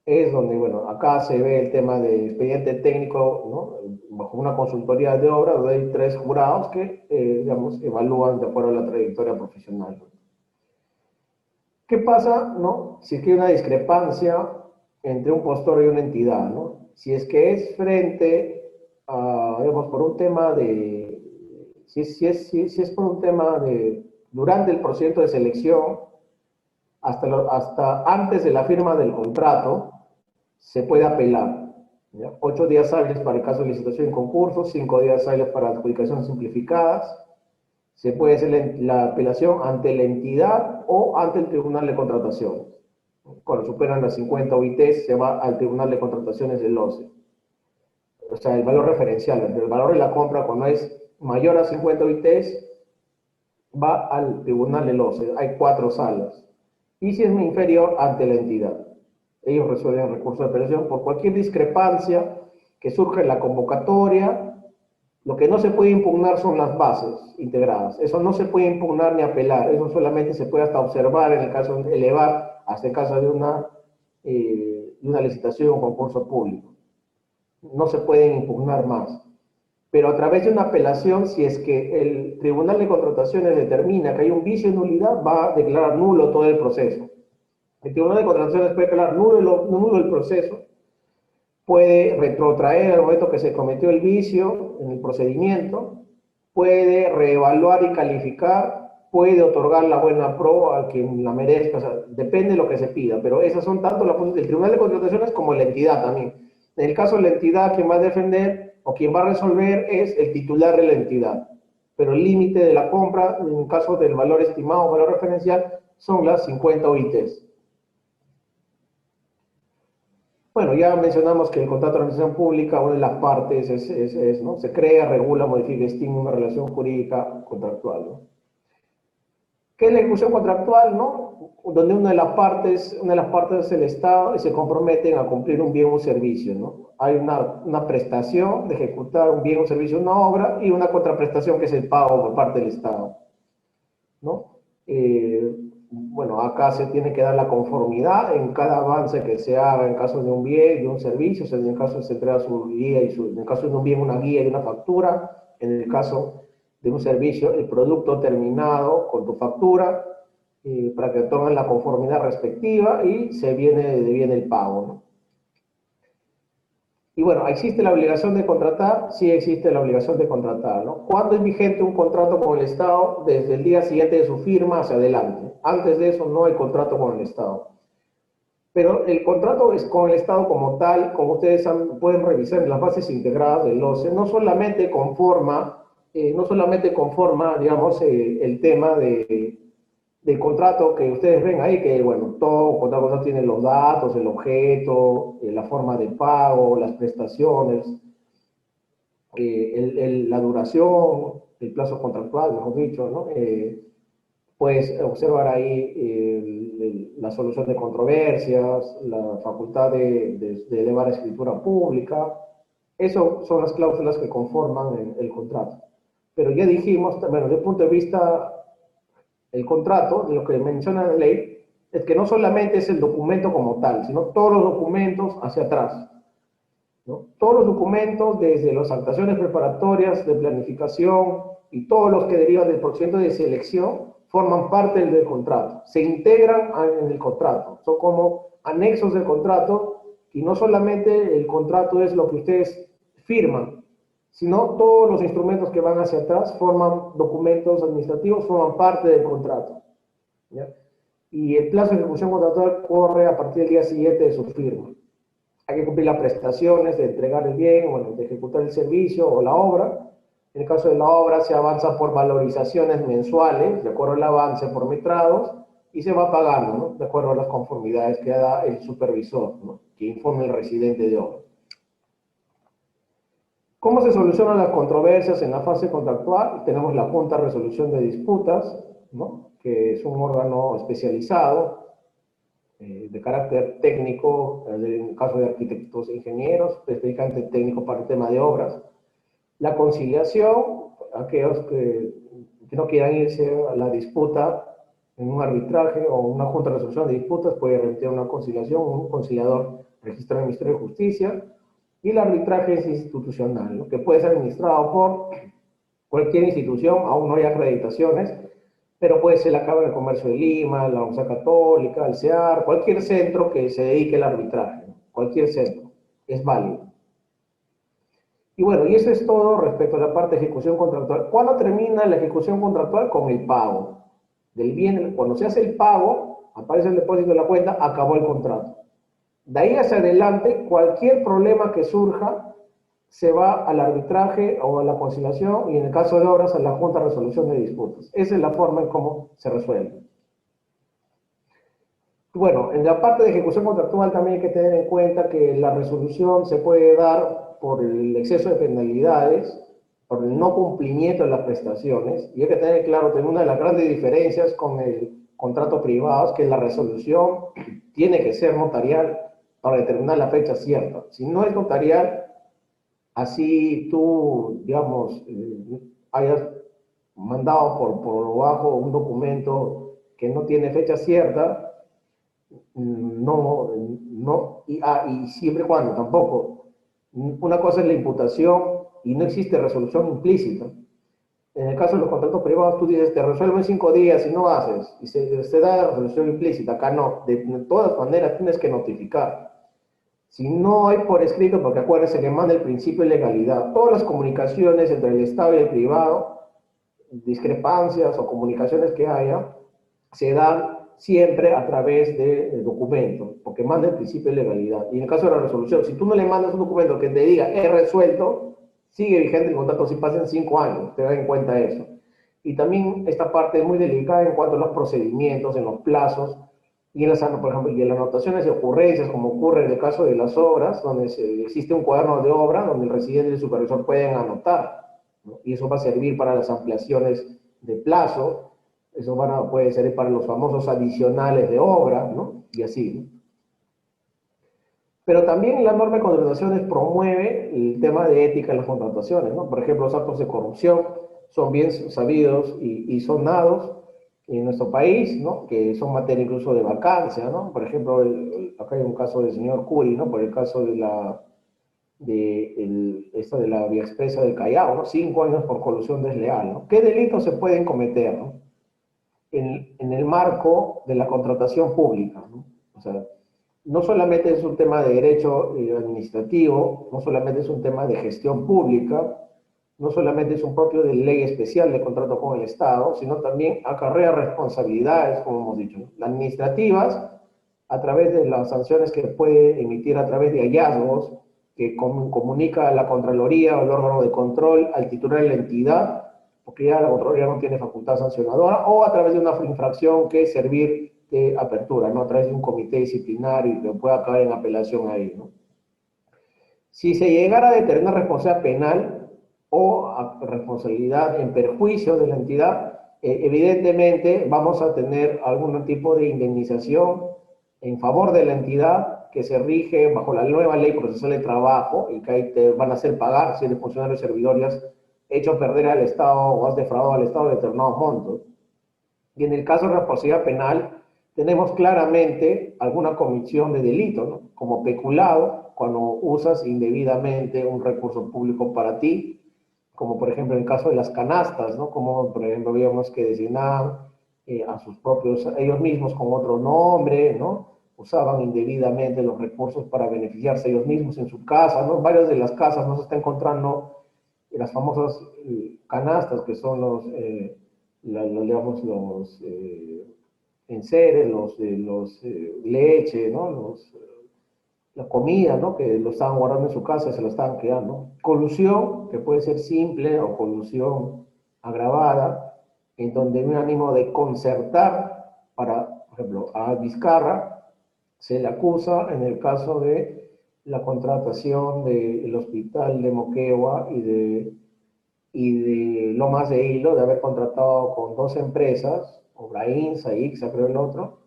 es donde, bueno, acá se ve el tema de expediente técnico, ¿no? Bajo una consultoría de obra, donde hay 3 jurados que, digamos, evalúan de acuerdo a la trayectoria profesional, ¿no? ¿Qué pasa, no? Si es que hay una discrepancia entre un postor y una entidad, ¿no? Si es que es frente a, digamos, por un tema de, si es por un tema de, durante el procedimiento de selección, hasta antes de la firma del contrato, se puede apelar, ¿ya? 8 días hábiles para el caso de licitación y concurso, 5 días hábiles para adjudicaciones simplificadas. Se puede hacer la apelación ante la entidad o ante el Tribunal de Contrataciones. Cuando superan las 50 OITs, se va al Tribunal de Contrataciones del OCE. O sea, el valor referencial, el valor de la compra, cuando es mayor a 50 OITs, va al Tribunal del OCE. Hay 4 salas. Y si es inferior, ante la entidad. Ellos resuelven el recurso de apelación por cualquier discrepancia que surja en la convocatoria. Lo que no se puede impugnar son las bases integradas. Eso no se puede impugnar ni apelar. Eso solamente se puede hasta observar en el caso de elevar, hasta el caso de una licitación o concurso público. No se pueden impugnar más. Pero a través de una apelación, si es que el Tribunal de Contrataciones determina que hay un vicio de nulidad, va a declarar nulo todo el proceso. El Tribunal de Contrataciones puede declarar nulo el proceso, puede retrotraer al momento que se cometió el vicio en el procedimiento, puede reevaluar y calificar, puede otorgar la buena pro a quien la merezca, o sea, depende de lo que se pida, pero esas son tanto las funciones del Tribunal de Contrataciones como la entidad también. En el caso de la entidad, quien va a defender o quien va a resolver es el titular de la entidad, pero el límite de la compra, en el caso del valor estimado o valor referencial, son las 50 OITs. Bueno, ya mencionamos que el contrato de organización pública, una de las partes ¿no? Se crea, regula, modifica, extingue una relación jurídica contractual, ¿no? ¿Qué es la ejecución contractual, no? Donde una de las partes es el Estado y se comprometen a cumplir un bien o un servicio, ¿no? Hay una prestación de ejecutar un bien o servicio, una obra, y una contraprestación que es el pago por parte del Estado, ¿no? Bueno, acá se tiene que dar la conformidad en cada avance que se haga en caso de un bien, de un servicio, o sea, en el caso se entrega su guía en el caso de un bien una guía y una factura, en el caso de un servicio el producto terminado con tu factura, para que otorguen la conformidad respectiva y se deviene el pago, ¿no? Y bueno, ¿existe la obligación de contratar? Sí existe la obligación de contratar, ¿no? ¿Cuándo es vigente un contrato con el Estado? Desde el día siguiente de su firma hacia adelante. Antes de eso no hay contrato con el Estado. Pero el contrato es con el Estado como tal, como ustedes pueden revisar en las bases integradas del OCE, no solamente conforma, digamos, el tema del contrato que ustedes ven ahí, que bueno, todo contrato tiene los datos, el objeto, la forma de pago, las prestaciones, la duración, el plazo contractual, mejor dicho, ¿no? Puedes observar ahí la solución de controversias, la facultad de elevar escritura pública. Eso son las cláusulas que conforman el contrato. Pero ya dijimos, bueno, desde el punto de vista el contrato, lo que menciona la ley, es que no solamente es el documento como tal, sino todos los documentos hacia atrás, ¿no? Todos los documentos, desde las actuaciones preparatorias de planificación y todos los que derivan del procedimiento de selección, forman parte del contrato, se integran en el contrato, son como anexos del contrato, y no solamente el contrato es lo que ustedes firman, sino todos los instrumentos que van hacia atrás forman documentos administrativos, forman parte del contrato, ¿ya? Y el plazo de ejecución contractual corre a partir del día siguiente de su firma. Hay que cumplir las prestaciones de entregar el bien, bueno, de ejecutar el servicio o la obra. En el caso de la obra se avanza por valorizaciones mensuales, de acuerdo al avance por metrados, y se va pagando, ¿no? De acuerdo a las conformidades que da el supervisor, ¿no? Que informe el residente de obra. ¿Cómo se solucionan las controversias en la fase contractual? Tenemos la Junta de Resolución de Disputas, ¿no? Que es un órgano especializado de carácter técnico, en el caso de arquitectos e ingenieros, específicamente técnico para el tema de obras. La conciliación, aquellos que no quieran irse a la disputa en un arbitraje o una junta de resolución de disputas, puede remitir una conciliación, un conciliador registrado en el Ministerio de Justicia. Y el arbitraje es institucional, ¿no? Que puede ser administrado por cualquier institución, aún no hay acreditaciones, pero puede ser la Cámara de Comercio de Lima, la Universidad Católica, el CEAR, cualquier centro que se dedique al arbitraje, ¿no? Cualquier centro, es válido. Y bueno, y eso es todo respecto a la parte de ejecución contractual. ¿Cuándo termina la ejecución contractual? Con el pago del bien. Cuando se hace el pago, aparece el depósito de la cuenta, acabó el contrato. De ahí hacia adelante, cualquier problema que surja se va al arbitraje o a la conciliación, y en el caso de obras a la Junta de Resolución de Disputas. Esa es la forma en cómo se resuelve. Bueno, en la parte de ejecución contractual también hay que tener en cuenta que la resolución se puede dar por el exceso de penalidades, por el no cumplimiento de las prestaciones, y hay que tener claro que una de las grandes diferencias con el contrato privado es que la resolución tiene que ser notarial para determinar la fecha cierta. Si no es notarial, así tú, digamos, hayas mandado por bajo un documento que no tiene fecha cierta, y siempre y cuando tampoco, una cosa es la imputación y no existe resolución implícita. En el caso de los contratos privados, tú dices, te resuelvo en 5 días y no haces, y se da la resolución implícita. Acá no, de todas maneras tienes que notificar. Si no hay por escrito, porque acuérdense que manda el principio de legalidad, todas las comunicaciones entre el Estado y el privado, discrepancias o comunicaciones que haya, se dan siempre a través de documentos, porque manda el principio de legalidad. Y en el caso de la resolución, si tú no le mandas un documento que te diga, he resuelto, sigue vigente el contrato si pasan 5 años, te da en cuenta eso. Y también esta parte es muy delicada en cuanto a los procedimientos, en los plazos, y en las, por ejemplo, y en las anotaciones de ocurrencias, como ocurre en el caso de las obras, donde existe un cuaderno de obra, donde el residente y el supervisor pueden anotar, ¿no? Y eso va a servir para las ampliaciones de plazo, eso puede servir para los famosos adicionales de obra, ¿no? Y así, ¿no? Pero también la norma de contrataciones promueve el tema de ética en las contrataciones, ¿no? Por ejemplo, los actos de corrupción son bien sabidos y sonados en nuestro país, ¿no? Que son materia incluso de vacancia, ¿no? Por ejemplo, acá hay un caso del señor Curi, ¿no? Por el caso de la Vía Expresa del Callao, ¿no? 5 años por colusión desleal, ¿no? ¿Qué delitos se pueden cometer, ¿no? en el marco de la contratación pública, ¿no? O sea, no solamente es un tema de derecho administrativo, no solamente es un tema de gestión pública, no solamente es un propio de ley especial de contrato con el Estado, sino también acarrea responsabilidades, como hemos dicho, ¿no? Las administrativas, a través de las sanciones que puede emitir a través de hallazgos, que comunica a la Contraloría o el órgano de control al titular de la entidad, porque ya la Contraloría no tiene facultad sancionadora, o a través de una infracción que es servir de apertura, ¿no? A través de un comité disciplinario que pueda caer en apelación ahí, ¿no? Si se llegara a determinar responsabilidad penal o responsabilidad en perjuicio de la entidad, evidentemente vamos a tener algún tipo de indemnización en favor de la entidad que se rige bajo la nueva ley procesal de trabajo y que ahí te van a hacer pagar si eres funcionario o servidor y has hecho perder al Estado o has defraudado al Estado determinados montos. Y en el caso de responsabilidad penal, tenemos claramente alguna comisión de delito, ¿no? Como peculado, cuando usas indebidamente un recurso público para ti, como por ejemplo en el caso de las canastas, ¿no? Como por ejemplo vimos que designaban a sus propios, ellos mismos con otro nombre, ¿no? Usaban indebidamente los recursos para beneficiarse ellos mismos en su casa, ¿no? Varias de las casas no se está encontrando las famosas canastas que son digamos, los enseres, los leche, ¿no? La comida, ¿no? Que lo estaban guardando en su casa y se lo estaban quedando. Colusión, que puede ser simple o colusión agravada, en donde un ánimo de concertar para, por ejemplo, a Vizcarra se le acusa en el caso de la contratación del hospital de Moquegua y de Lomas de Hilo, de haber contratado con dos empresas, Obraín, Saixa, creo el otro,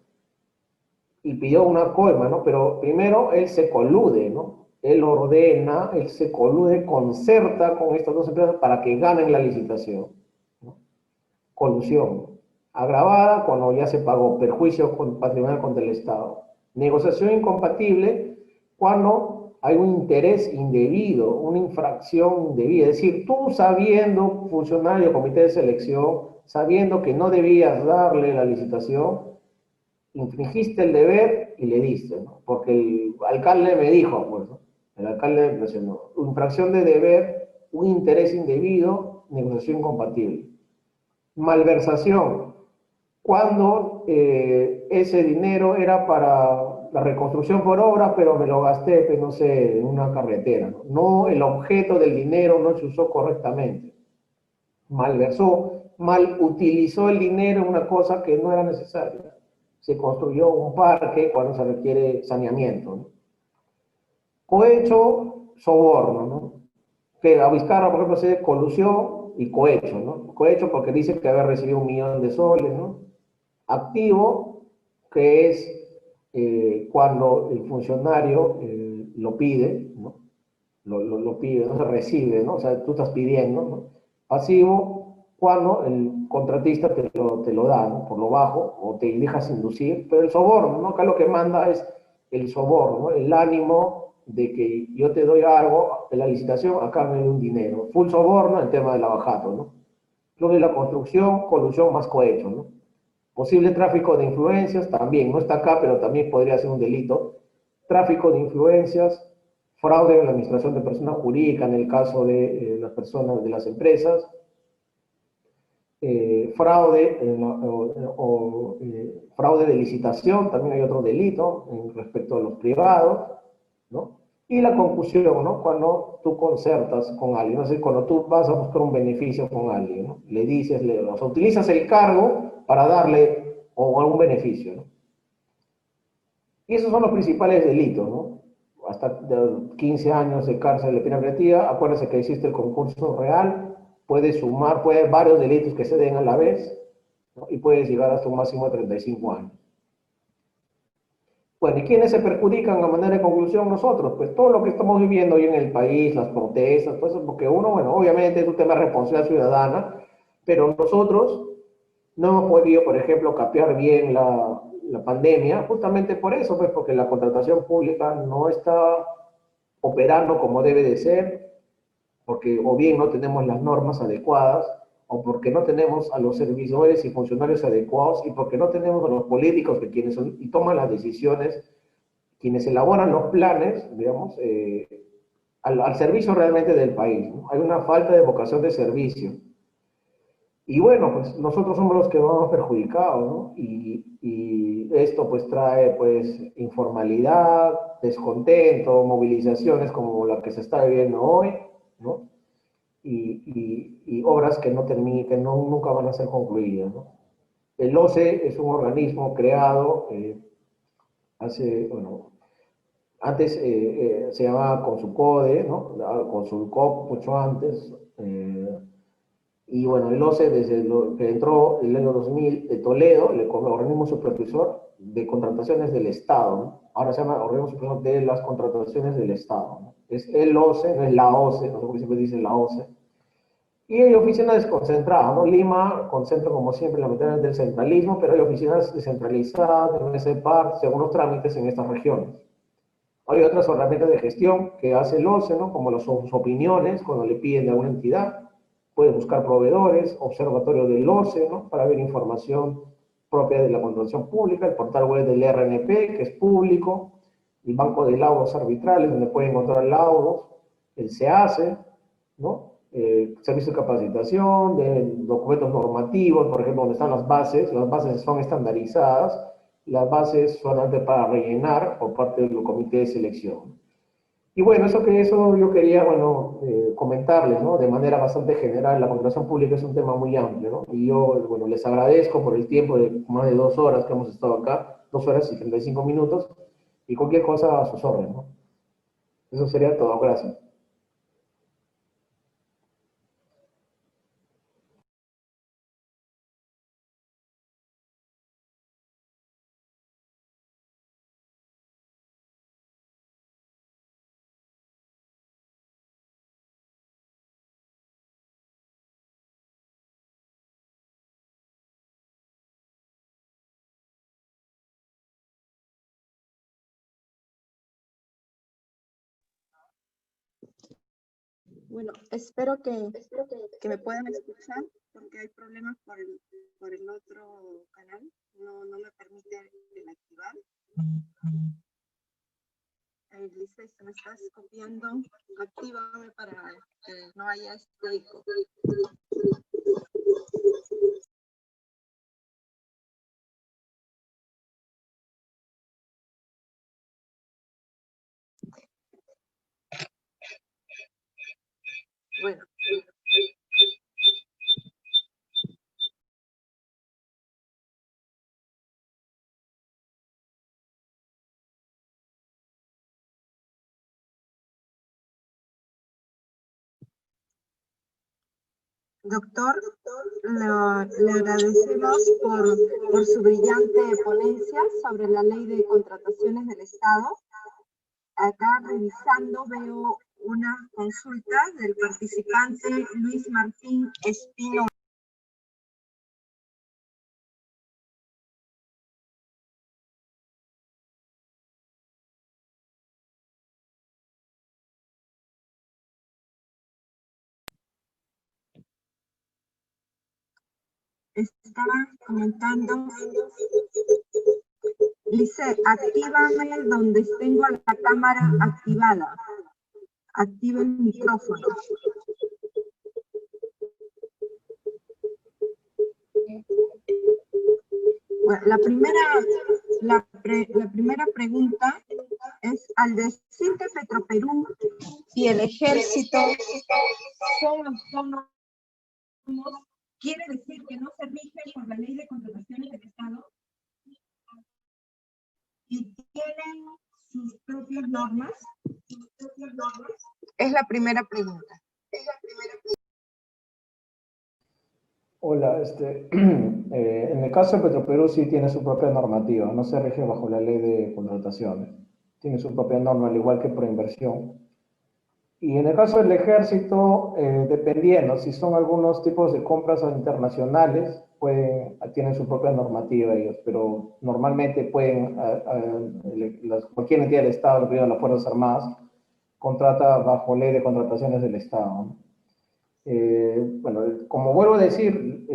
y pidió una coima, ¿no? Pero primero él se colude, ¿no? Él ordena, él se colude, concerta con estas dos empresas para que ganen la licitación, ¿no? Colusión. Agravada cuando ya se pagó, perjuicio patrimonial contra el Estado. Negociación incompatible cuando hay un interés indebido, una infracción indebida. Es decir, tú sabiendo, funcionario, comité de selección, sabiendo que no debías darle la licitación, infringiste el deber y le diste, ¿no? Porque el alcalde me dijo, pues, ¿no? El alcalde mencionó, infracción de deber, un interés indebido, negociación incompatible. Malversación, cuando ese dinero era para la reconstrucción por obra, pero me lo gasté, pues, no sé, en una carretera, ¿no? No, el objeto del dinero no se usó correctamente. Malversó, mal utilizó el dinero en una cosa que no era necesaria. Se construyó un parque cuando se requiere saneamiento, ¿no? Cohecho, soborno, ¿no? Que a Vizcarra, por ejemplo, se colusión y cohecho, ¿no? Cohecho porque dice que había recibido 1 millón de soles, ¿no? Activo, que es cuando el funcionario lo pide, ¿no? Lo pide, no se recibe, ¿no? O sea, tú estás pidiendo, ¿no? Pasivo, cuando el contratista te lo da, ¿no? Por lo bajo, o te dejas inducir, pero el soborno, ¿no? Acá lo que manda es el soborno, ¿no? El ánimo de que yo te doy algo en la licitación a cambio de un dinero. Full soborno, el tema del abajato, ¿no? Luego de la construcción, colusión más cohecho, ¿no? Posible tráfico de influencias, también, no está acá, pero también podría ser un delito. Tráfico de influencias, fraude en la administración de personas jurídicas en el caso de las personas de las empresas, fraude, fraude de licitación, también hay otro delito respecto a los privados, ¿no? Y la concusión, ¿no? Cuando tú concertas con alguien, no sé, cuando tú vas a buscar un beneficio con alguien, ¿no? Le dices, o sea, utilizas el cargo para darle o algún beneficio, ¿no? Y esos son los principales delitos, ¿no? Hasta 15 años de cárcel de pena preventiva. Acuérdense que existe el concurso real, puede sumar, puede haber varios delitos que se den a la vez, ¿no? Y puedes llegar hasta un máximo de 35 años. Bueno, ¿y quiénes se perjudican a manera de conclusión? Nosotros, pues todo lo que estamos viviendo hoy en el país, las protestas, pues porque uno, bueno, obviamente es un tema de responsabilidad ciudadana, pero nosotros no hemos podido, por ejemplo, capear bien la pandemia, justamente por eso, pues porque la contratación pública no está operando como debe de ser, porque o bien no tenemos las normas adecuadas, o porque no tenemos a los servidores y funcionarios adecuados, y porque no tenemos a los políticos que quienes son, y toman las decisiones, quienes elaboran los planes, digamos, al servicio realmente del país, ¿no? Hay una falta de vocación de servicio. Y bueno, pues nosotros somos los que vamos perjudicados, ¿no? Y esto pues trae pues informalidad, descontento, movilizaciones como la que se está viviendo hoy, ¿no? Y obras que no terminen, que no, nunca van a ser concluidas, ¿no? El OCE es un organismo creado hace, bueno, antes se llamaba Consulcode, ¿no? Consulcop mucho antes, y bueno, el OCE, desde que entró el año 2000, de Toledo, el organismo supervisor de contrataciones del Estado, ¿no? Ahora se llama organismo supervisor de las contrataciones del Estado, ¿no? Es el OCE, no es la OCE, no sé por qué siempre dicen la OCE. Y hay oficinas desconcentradas, ¿no? Lima concentra, como siempre, la mitad del centralismo, pero hay oficinas descentralizadas, en ese par, según los trámites en estas regiones. Hay otras herramientas de gestión que hace el OCE, ¿no? Como sus opiniones, cuando le piden de alguna entidad, puede buscar proveedores, observatorio del OCE, ¿no? Para ver información propia de la contratación pública, el portal web del RNP, que es público, el banco de laudos arbitrales, donde puede encontrar laudos, el SEACE, ¿no? Servicio de capacitación, de documentos normativos, por ejemplo, donde están las bases son estandarizadas, las bases solamente para rellenar por parte del comité de selección. Y bueno, eso yo quería, bueno, comentarles, ¿no? De manera bastante general, la contratación pública es un tema muy amplio, ¿no? Y yo, bueno, les agradezco por el tiempo de más de 2 horas que hemos estado acá, 2 horas y 35 minutos, y cualquier cosa a sus órdenes, ¿no? Eso sería todo, gracias. Bueno, espero que me puedan escuchar porque hay problemas por el otro canal. No me permite el activar. Lisa, si me estás copiando, actívame para que no haya este eco. Bueno. Doctor, le agradecemos por su brillante ponencia sobre la ley de contrataciones del Estado. Acá revisando veo una consulta del participante Luis Martín Espino. Estaba comentando, Lice, actívame donde tengo la cámara activada. Activa el micrófono. Bueno, la primera pregunta es, al decir que Petroperú y el Ejército son autónomos, ¿quiere decir que no se rigen por la ley de contrataciones del Estado? ¿Y tienen sus propias normas? Es la primera pregunta. Hola, en el caso de Petroperú sí tiene su propia normativa, no se rige bajo la ley de contrataciones, tiene su propia norma, al igual que Proinversión. Y en el caso del Ejército, dependiendo, si son algunos tipos de compras internacionales, tienen su propia normativa ellos, pero normalmente pueden, cualquier entidad del Estado, incluidas las Fuerzas Armadas, contrata bajo ley de contrataciones del Estado, ¿no? Bueno, como vuelvo a decir,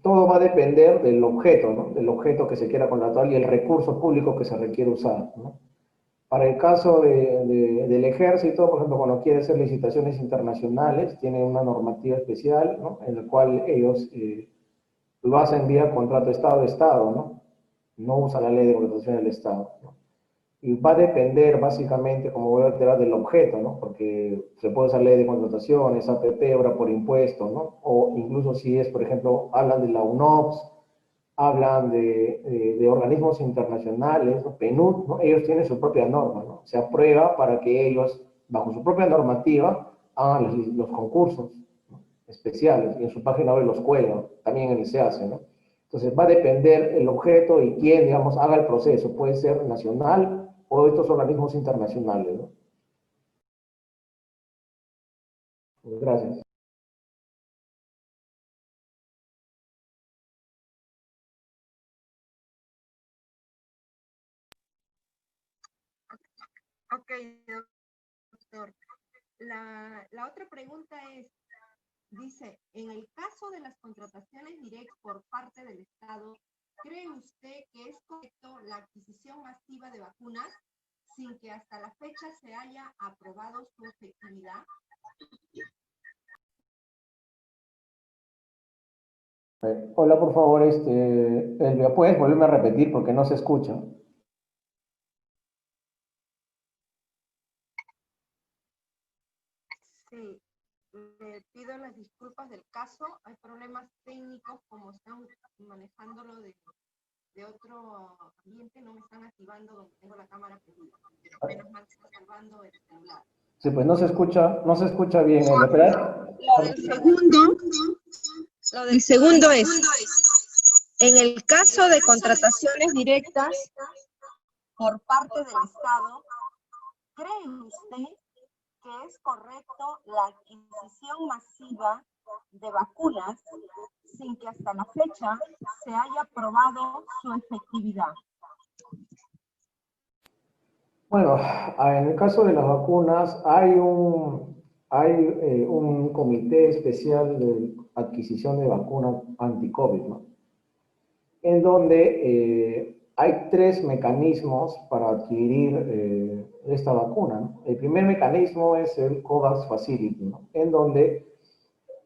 todo va a depender del objeto, ¿no? Del objeto que se quiera contratar y el recurso público que se requiere usar, ¿no? Para el caso del ejército, por ejemplo, cuando quiere hacer licitaciones internacionales, tiene una normativa especial, ¿no? En la cual ellos lo hacen vía contrato Estado-Estado, ¿no? No usa la ley de contratación del Estado, ¿no? Y va a depender básicamente, como voy a alterar, del objeto, ¿no? Porque se puede usar ley de contrataciones, APP, obra por impuesto, ¿no? O incluso si es, por ejemplo, hablan de la UNOPS, hablan de organismos internacionales, ¿no? PNUD, ¿no? Ellos tienen su propia norma, ¿no? Se aprueba para que ellos, bajo su propia normativa, hagan los concursos, ¿no? Especiales, y en su página web los cuelgan, también en el se hace, ¿no? Entonces va a depender el objeto y quién, digamos, haga el proceso, puede ser nacional o estos organismos internacionales, ¿no? Gracias. Ok, doctor. La otra pregunta es, dice, en el caso de las contrataciones directas por parte del Estado, ¿cree usted que es correcto la adquisición masiva de vacunas sin que hasta la fecha se haya aprobado su efectividad? Hola, por favor, Elvia, ¿puedes volverme a repetir porque no se escucha? Sí, le pido las disculpas del caso. Hay problemas técnicos como están manejándolo de otro ambiente, no me están activando donde tengo la cámara prendida, pero menos mal que está salvando el celular. Sí, pues no se escucha bien, Elvia. Espera. Lo del segundo es, en el caso de contrataciones directas por parte del Estado, ¿cree usted que es correcto la adquisición masiva de vacunas sin que hasta la fecha se haya probado su efectividad? Bueno, en el caso de las vacunas hay un comité especial de adquisición de vacunas anti-COVID, ¿no? En donde hay tres mecanismos para adquirir esta vacuna, ¿no? El primer mecanismo es el COVAX Facility, ¿no? En donde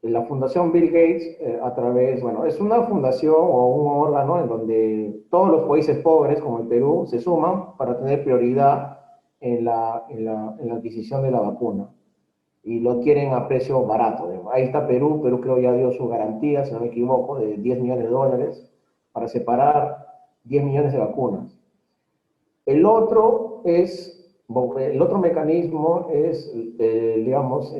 la Fundación Bill Gates, a través, bueno, es una fundación o un órgano en donde todos los países pobres, como el Perú, se suman para tener prioridad en la adquisición de la vacuna. Y lo quieren a precio barato, digamos. Ahí está Perú. Perú creo ya dio su garantía, si no me equivoco, de 10 millones de dólares para separar 10 millones de vacunas. El otro mecanismo es, digamos,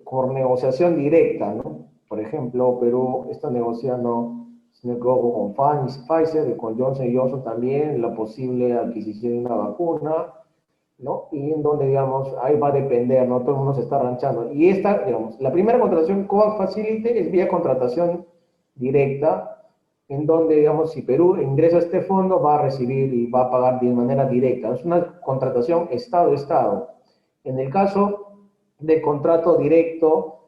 por negociación directa, ¿no? Por ejemplo, Perú está negociando, si no me equivoco, con Pfizer y con Johnson Johnson también la posible adquisición de una vacuna, ¿no? Y en donde, digamos, ahí va a depender, ¿no? Todo el mundo se está ranchando. Y esta, digamos, la primera contratación COVAX Facility es vía contratación directa, en donde, digamos, si Perú ingresa a este fondo, va a recibir y va a pagar de manera directa. Es una contratación Estado-Estado. En el caso de contrato directo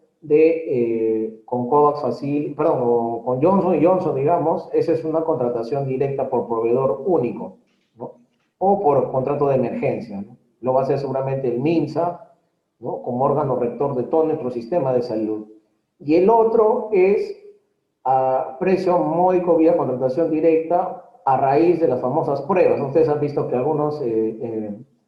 con COVAX Facility, perdón, con Johnson Johnson, digamos, esa es una contratación directa por proveedor único, ¿no? O por contrato de emergencia, ¿no? Lo va a hacer seguramente el MINSA, ¿no? Como órgano rector de todo nuestro sistema de salud. Y el otro es a precio módico vía contratación directa a raíz de las famosas pruebas. Ustedes han visto que algunos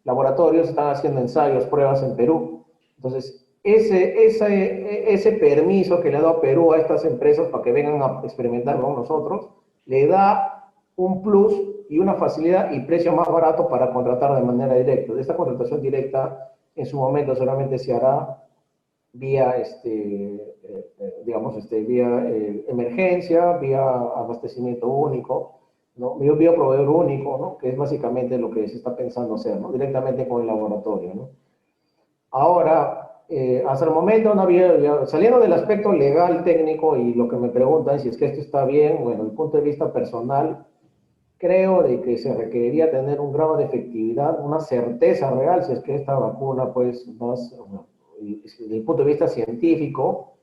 laboratorios están haciendo ensayos, pruebas en Perú. Entonces, ese permiso que le ha dado Perú a estas empresas para que vengan a experimentar con nosotros, le da un plus y una facilidad y precio más barato para contratar de manera directa. Esta contratación directa en su momento solamente se hará vía, digamos, vía emergencia, vía abastecimiento único, ¿no? Vía proveedor único, ¿no? Que es básicamente lo que se está pensando hacer, ¿no? Directamente con el laboratorio, ¿no? Ahora, hasta el momento no había, saliendo del aspecto legal, técnico, y lo que me preguntan si es que esto está bien, bueno, desde el punto de vista personal, creo de que se requeriría tener un grado de efectividad, una certeza real, si es que esta vacuna, pues, desde el punto de vista científico,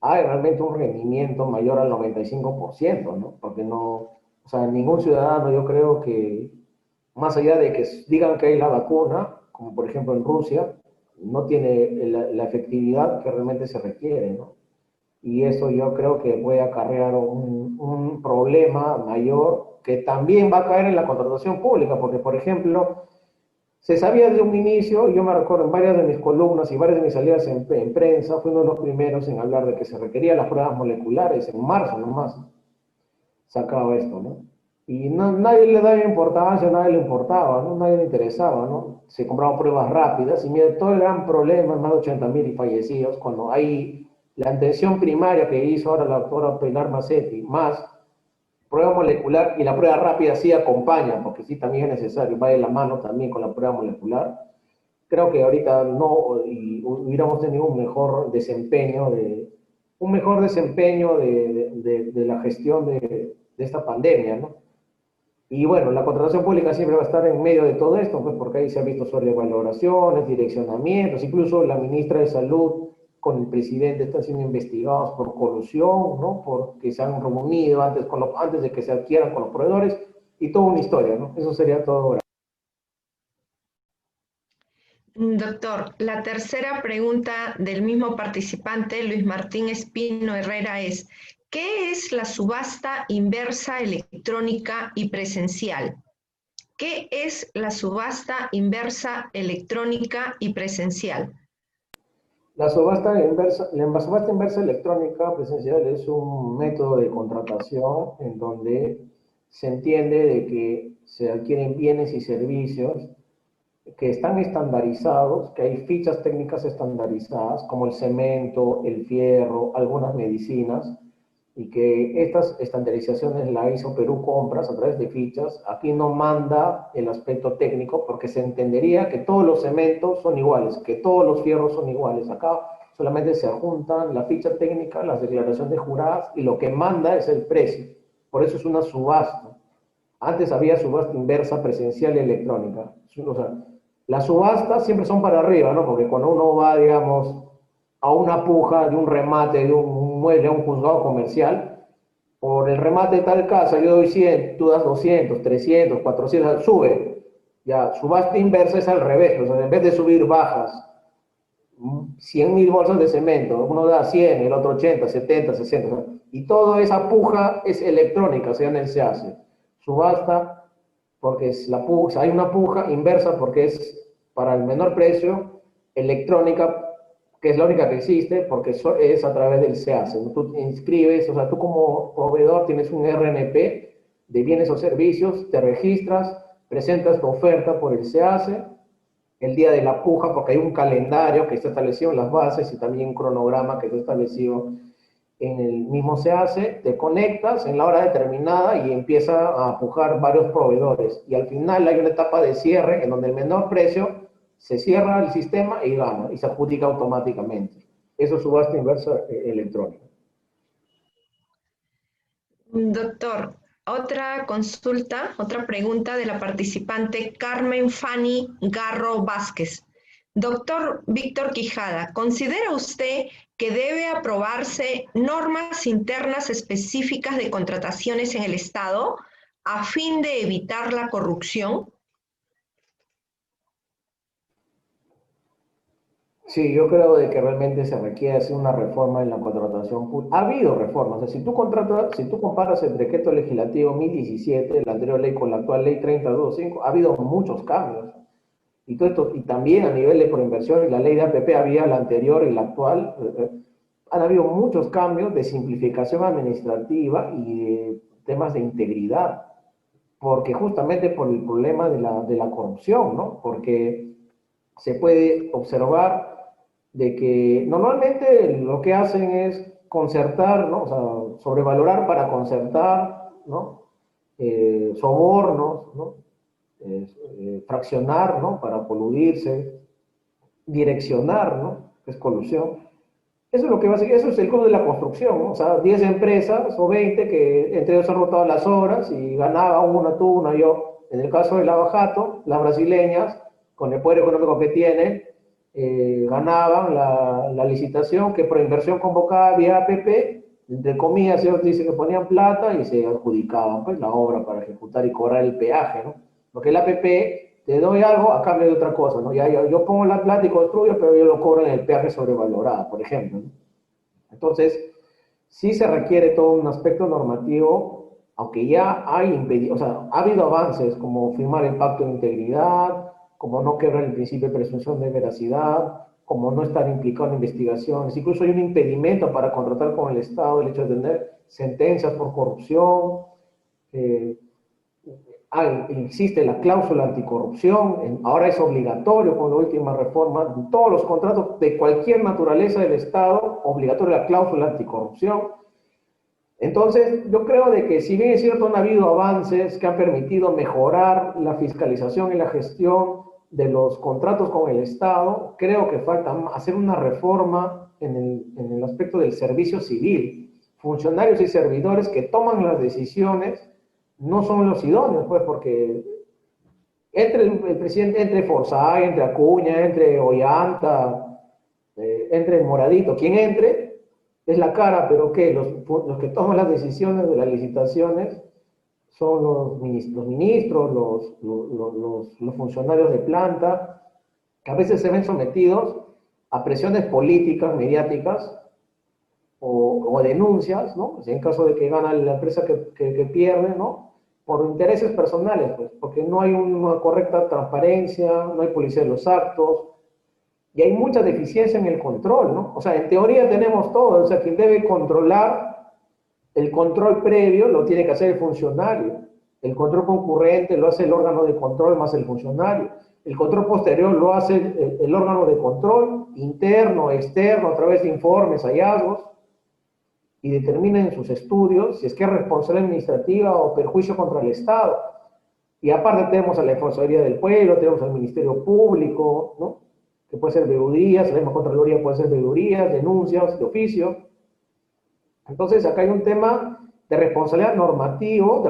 hay realmente un rendimiento mayor al 95%, ¿no? Porque no, o sea, ningún ciudadano, yo creo que, más allá de que digan que hay la vacuna, como por ejemplo en Rusia, no tiene la efectividad que realmente se requiere, ¿no? Y eso yo creo que puede acarrear un problema mayor que también va a caer en la contratación pública, porque por ejemplo, se sabía desde un inicio, yo me recuerdo en varias de mis columnas y varias de mis salidas en prensa, fui uno de los primeros en hablar de que se requerían las pruebas moleculares, en marzo nomás sacaba esto, ¿no? Y nadie le daba importancia, nadie le importaba, ¿no? Nadie le interesaba, ¿no? Se compraban pruebas rápidas y mira, todo el gran problema, más de 80.000 fallecidos, cuando hay la atención primaria que hizo ahora la doctora Pilar Macetti, más prueba molecular y la prueba rápida sí acompaña, porque sí también es necesario, va de la mano también con la prueba molecular. Creo que ahorita no hubiéramos tenido un mejor desempeño de la gestión de esta pandemia, ¿no? Y bueno, la contratación pública siempre va a estar en medio de todo esto, pues porque ahí se ha visto sobre valoraciones, direccionamientos, incluso la ministra de Salud con el presidente están siendo investigados por colusión, ¿no? Porque se han reunido antes de que se adquieran con los proveedores y toda una historia, ¿no? Eso sería todo. Doctor, la tercera pregunta del mismo participante, Luis Martín Espino Herrera, es: ¿qué es la subasta inversa electrónica y presencial? ¿Qué es la subasta inversa electrónica y presencial? La subasta inversa electrónica presencial es un método de contratación en donde se entiende de que se adquieren bienes y servicios que están estandarizados, que hay fichas técnicas estandarizadas, como el cemento, el fierro, algunas medicinas, y que estas estandarizaciones la hizo Perú Compras a través de fichas. Aquí no manda el aspecto técnico porque se entendería que todos los cementos son iguales, que todos los fierros son iguales. Acá solamente se juntan la ficha técnica, las declaraciones juradas y lo que manda es el precio. Por eso es una subasta. Antes había subasta inversa presencial y electrónica. O sea, las subastas siempre son para arriba, ¿no? Porque cuando uno va, digamos, a una puja de un remate, de un mueble, a un juzgado comercial, por el remate de tal casa yo doy 100, tú das 200, 300, 400, sube. Ya, subasta inversa es al revés, o sea, en vez de subir bajas 100.000 bolsas de cemento, uno da 100, el otro 80, 70, 60, o sea, y toda esa puja es electrónica, o sea, en él se hace. Subasta, porque es hay una puja inversa porque es para el menor precio, electrónica, que es la única que existe, porque es a través del SEACE. Tú inscribes, o sea, tú como proveedor tienes un RNP de bienes o servicios, te registras, presentas tu oferta por el SEACE, el día de la puja, porque hay un calendario que está establecido en las bases y también un cronograma que está establecido en el mismo SEACE, te conectas en la hora determinada y empieza a pujar varios proveedores. Y al final hay una etapa de cierre en donde el menor precio se cierra el sistema y gana, y se adjudica automáticamente. Eso es subasta inversa electrónica. Doctor, otra consulta, otra pregunta de la participante Carmen Fanny Garro Vázquez. Doctor Víctor Quijada, ¿considera usted que debe aprobarse normas internas específicas de contrataciones en el Estado a fin de evitar la corrupción? Sí, yo creo de que realmente se requiere hacer una reforma en la contratación pública. Ha habido reformas. O sea, si tú comparas el decreto legislativo 1017, la anterior ley, con la actual ley 3025, ha habido muchos cambios. Y, todo esto, y también a nivel de proinversión, la ley de APP había la anterior y la actual. Han habido muchos cambios de simplificación administrativa y de temas de integridad, porque justamente por el problema de la corrupción, ¿no? Porque se puede observar de que normalmente lo que hacen es concertar, ¿no? O sea, sobrevalorar para concertar, ¿no? Sobornos, ¿no? Fraccionar, ¿no? Para coludirse, direccionar, ¿no? Que es colusión. Eso es lo que va a seguir, eso es el costo de la construcción, ¿no? O sea, 10 empresas o 20 que entre ellos han rotado las horas y ganaba una tú, una yo. En el caso de Lava Jato, las brasileñas, con el poder económico que tienen, ganaban la licitación que por inversión convocada vía APP, entre comillas, ellos dicen que ponían plata y se adjudicaban pues, la obra para ejecutar y cobrar el peaje, ¿no? Porque el APP te doy algo a cambio de otra cosa, ¿no? Ya, yo pongo la plata y construyo, pero yo lo cobro en el peaje sobrevalorado, por ejemplo, ¿no? Entonces, sí se requiere todo un aspecto normativo, aunque ya hay o sea, ha habido avances como firmar el pacto de integridad, como no quebrar el principio de presunción de veracidad, como no estar implicado en investigaciones, incluso hay un impedimento para contratar con el Estado, el hecho de tener sentencias por corrupción, eh, existe la cláusula anticorrupción, ahora es obligatorio con la última reforma, en todos los contratos de cualquier naturaleza del Estado, obligatoria la cláusula anticorrupción. Entonces, yo creo de que si bien es cierto han habido avances que han permitido mejorar la fiscalización y la gestión de los contratos con el Estado, creo que falta hacer una reforma en el aspecto del servicio civil. Funcionarios y servidores que toman las decisiones no son los idóneos, pues, porque entre el presidente, entre Forzay, entre Acuña, entre Ollanta, entre el Moradito, quien entre, es la cara, pero ¿qué? Los que toman las decisiones de las licitaciones son los ministros, los funcionarios de planta, que a veces se ven sometidos a presiones políticas, mediáticas, o denuncias, ¿no? Pues en caso de que gana la empresa que pierde, ¿no? Por intereses personales, pues, porque no hay una correcta transparencia, no hay policía de los actos, y hay mucha deficiencia en el control, ¿no? O sea, en teoría tenemos todo, o sea, quien debe controlar el control previo lo tiene que hacer el funcionario, el control concurrente lo hace el órgano de control más el funcionario, el control posterior lo hace el órgano de control interno, externo, a través de informes, hallazgos, y determina en sus estudios si es que es responsabilidad administrativa o perjuicio contra el Estado. Y aparte tenemos a la Defensoría del Pueblo, tenemos al Ministerio Público, ¿no? Que puede ser veedurías, la misma Contraloría puede ser veedurías, denuncias de oficio. Entonces acá hay un tema de responsabilidad normativo, de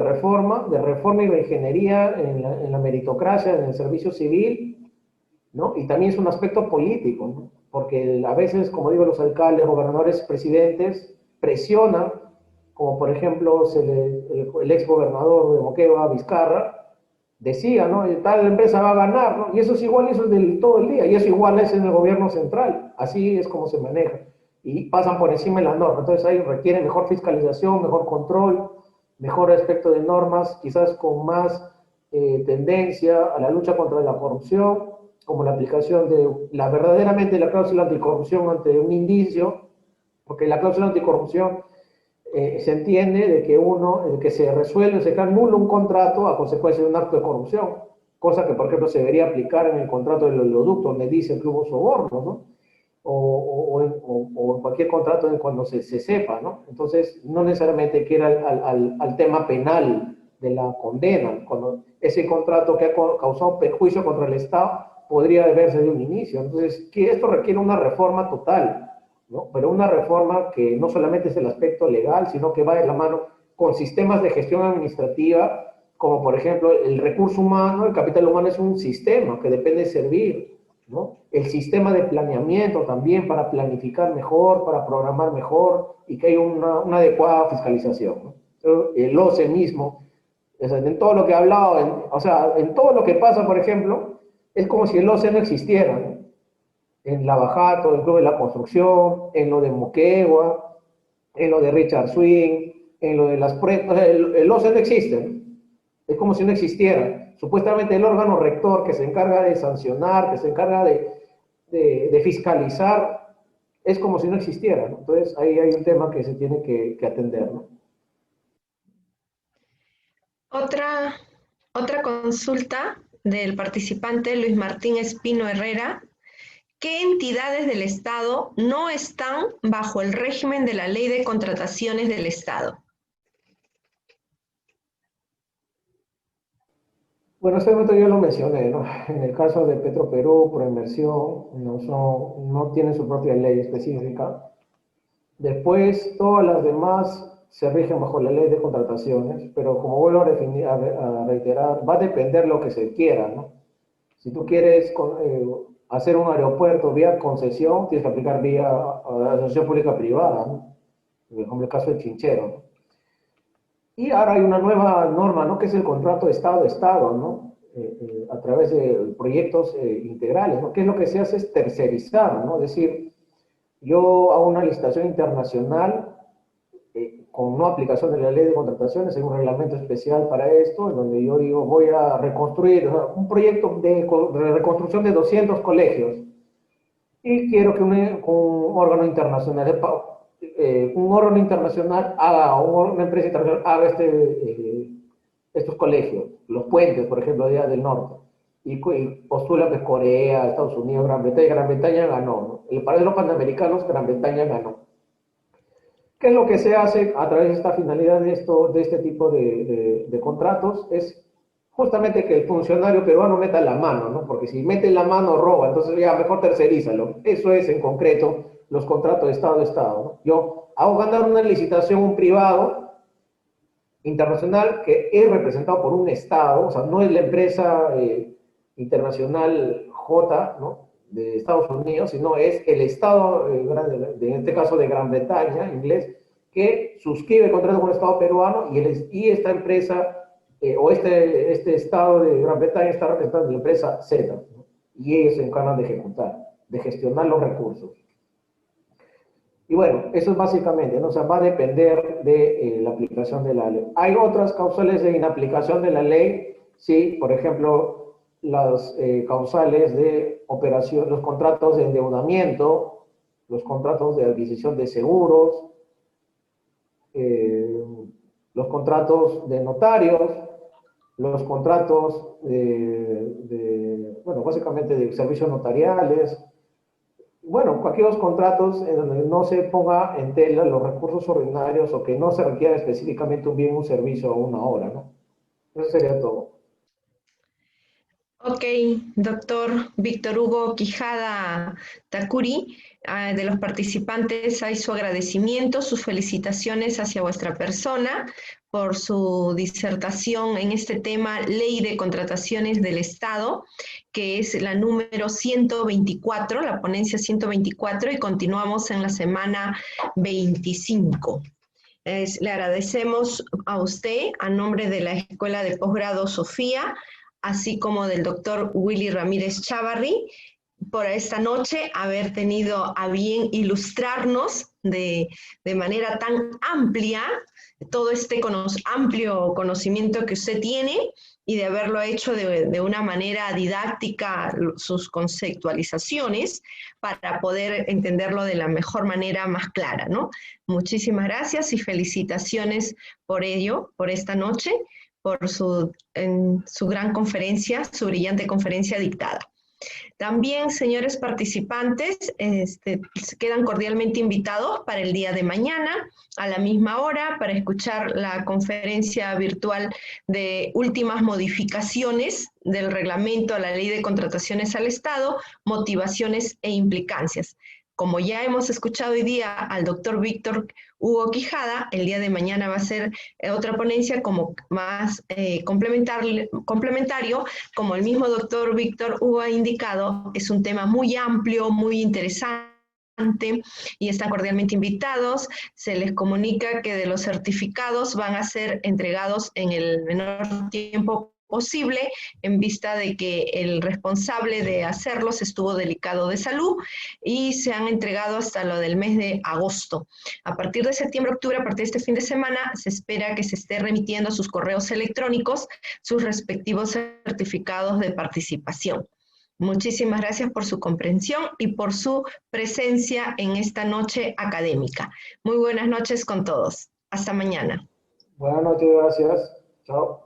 reforma y reingeniería en la meritocracia, en el servicio civil, ¿no? Y también es un aspecto político, ¿no? Porque a veces, como digo, los alcaldes, gobernadores, presidentes presionan, como por ejemplo el ex gobernador de Moquegua, Vizcarra, decía, ¿no? Tal empresa va a ganar, ¿no? Y eso es igual, eso es del todo el día, y eso igual es en el gobierno central, así es como se maneja, y pasan por encima de la norma, entonces ahí requiere mejor fiscalización, mejor control, mejor respecto de normas, quizás con más tendencia a la lucha contra la corrupción, como la aplicación de verdaderamente la cláusula anticorrupción ante un indicio, porque la cláusula anticorrupción se entiende de que se resuelve, se queda nulo un contrato a consecuencia de un acto de corrupción, cosa que, por ejemplo, se debería aplicar en el contrato del oleoducto, donde dice que hubo sobornos, ¿no? O en cualquier contrato cuando se sepa, ¿no? Entonces, no necesariamente hay que ir al tema penal de la condena, cuando ese contrato que ha causado perjuicio contra el Estado podría deberse de un inicio. Entonces, que esto requiere una reforma total, ¿no? Pero una reforma que no solamente es el aspecto legal, sino que va de la mano con sistemas de gestión administrativa, como por ejemplo el recurso humano, el capital humano es un sistema que depende de servir, ¿no? El sistema de planeamiento también para planificar mejor, para programar mejor y que haya una adecuada fiscalización, ¿no? El OCE mismo, o sea, en todo lo que he hablado, o sea, en todo lo que pasa, por ejemplo, es como si el OCE no existiera, ¿no? En Lavajato, el Club de la Construcción, en lo de Moquegua, en lo de Richard Swing, en lo de las pruebas, o sea, el OCE no existe, ¿no? Es como si no existiera. Supuestamente el órgano rector que se encarga de sancionar, que se encarga de fiscalizar, es como si no existiera, ¿no? Entonces ahí hay un tema que se tiene que atender, ¿no? Otra consulta del participante Luis Martín Espino Herrera. ¿Qué entidades del Estado no están bajo el régimen de la Ley de Contrataciones del Estado? Bueno, este momento yo lo mencioné, ¿no? En el caso de Petroperú, Proinversión, no tiene su propia ley específica. Después, todas las demás se rigen bajo la ley de contrataciones, pero como vuelvo a reiterar, va a depender lo que se quiera, ¿no? Si tú quieres hacer un aeropuerto vía concesión, tienes que aplicar vía asociación pública-privada, ¿no? Por ejemplo, el caso de Chinchero, ¿no? Y ahora hay una nueva norma, ¿no? Que es el contrato Estado-Estado, ¿no? A través de proyectos integrales, ¿no? ¿Qué es lo que se hace? Es tercerizar, ¿no? Es decir, yo hago una licitación internacional con no aplicación de la ley de contrataciones, hay un reglamento especial para esto, en donde yo digo, voy a reconstruir, o sea, un proyecto de reconstrucción de 200 colegios, y quiero que un órgano internacional, haga, una empresa internacional haga estos colegios, los puentes, por ejemplo, de allá del norte, y postula pues Corea, Estados Unidos, Gran Bretaña ganó, ¿no? Para los panamericanos, Gran Bretaña ganó. ¿Qué es lo que se hace a través de esta finalidad de este tipo de contratos? Es justamente que el funcionario peruano meta la mano, ¿no? Porque si mete la mano roba, entonces ya mejor tercerízalo. Eso es en concreto los contratos de Estado-Estado, ¿no? Yo hago ganar una licitación un privado internacional que es representado por un Estado, o sea, no es la empresa internacional J, ¿no? De Estados Unidos, sino es el Estado, en este caso de Gran Bretaña, inglés, que suscribe el contrato con el Estado peruano y esta empresa este Estado de Gran Bretaña está representando la empresa Z, ¿no? Y ellos se encargan de ejecutar, de gestionar los recursos. Y bueno, eso es básicamente, ¿no? O sea, va a depender de la aplicación de la ley. Hay otras causales de inaplicación de la ley, sí, por ejemplo, las causales de operación, los contratos de endeudamiento, los contratos de adquisición de seguros, los contratos de notarios, los contratos bueno, básicamente de servicios notariales, bueno, cualquier contratos en donde no se ponga en tela los recursos ordinarios o que no se requiera específicamente un bien, un servicio o una hora, ¿no? Eso sería todo. Ok, doctor Víctor Hugo Quijada Takuri, de los participantes hay su agradecimiento, sus felicitaciones hacia vuestra persona por su disertación en este tema, Ley de Contrataciones del Estado, que es la número 124, la ponencia 124, y continuamos en la semana 25. Le agradecemos a usted, a nombre de la Escuela de Posgrado Sofía, así como del doctor Willy Ramírez Chávarri, por esta noche haber tenido a bien ilustrarnos de manera tan amplia todo este amplio conocimiento que usted tiene y de haberlo hecho de una manera didáctica, sus conceptualizaciones, para poder entenderlo de la mejor manera, más clara, ¿no? Muchísimas gracias y felicitaciones por ello, por esta noche, por su gran conferencia, su brillante conferencia dictada. También, señores participantes, quedan cordialmente invitados para el día de mañana, a la misma hora, para escuchar la conferencia virtual de últimas modificaciones del reglamento a la Ley de Contrataciones al Estado, motivaciones e implicancias. Como ya hemos escuchado hoy día al doctor Víctor Hugo Quijada, el día de mañana va a ser otra ponencia como más complementario, como el mismo doctor Víctor Hugo ha indicado, es un tema muy amplio, muy interesante, y están cordialmente invitados. Se les comunica que de los certificados van a ser entregados en el menor tiempo posible, en vista de que el responsable de hacerlos estuvo delicado de salud, y se han entregado hasta lo del mes de agosto. A partir de septiembre, octubre, a partir de este fin de semana, se espera que se esté remitiendo a sus correos electrónicos sus respectivos certificados de participación. Muchísimas gracias por su comprensión y por su presencia en esta noche académica. Muy buenas noches con todos. Hasta mañana. Buenas noches, gracias. Chao.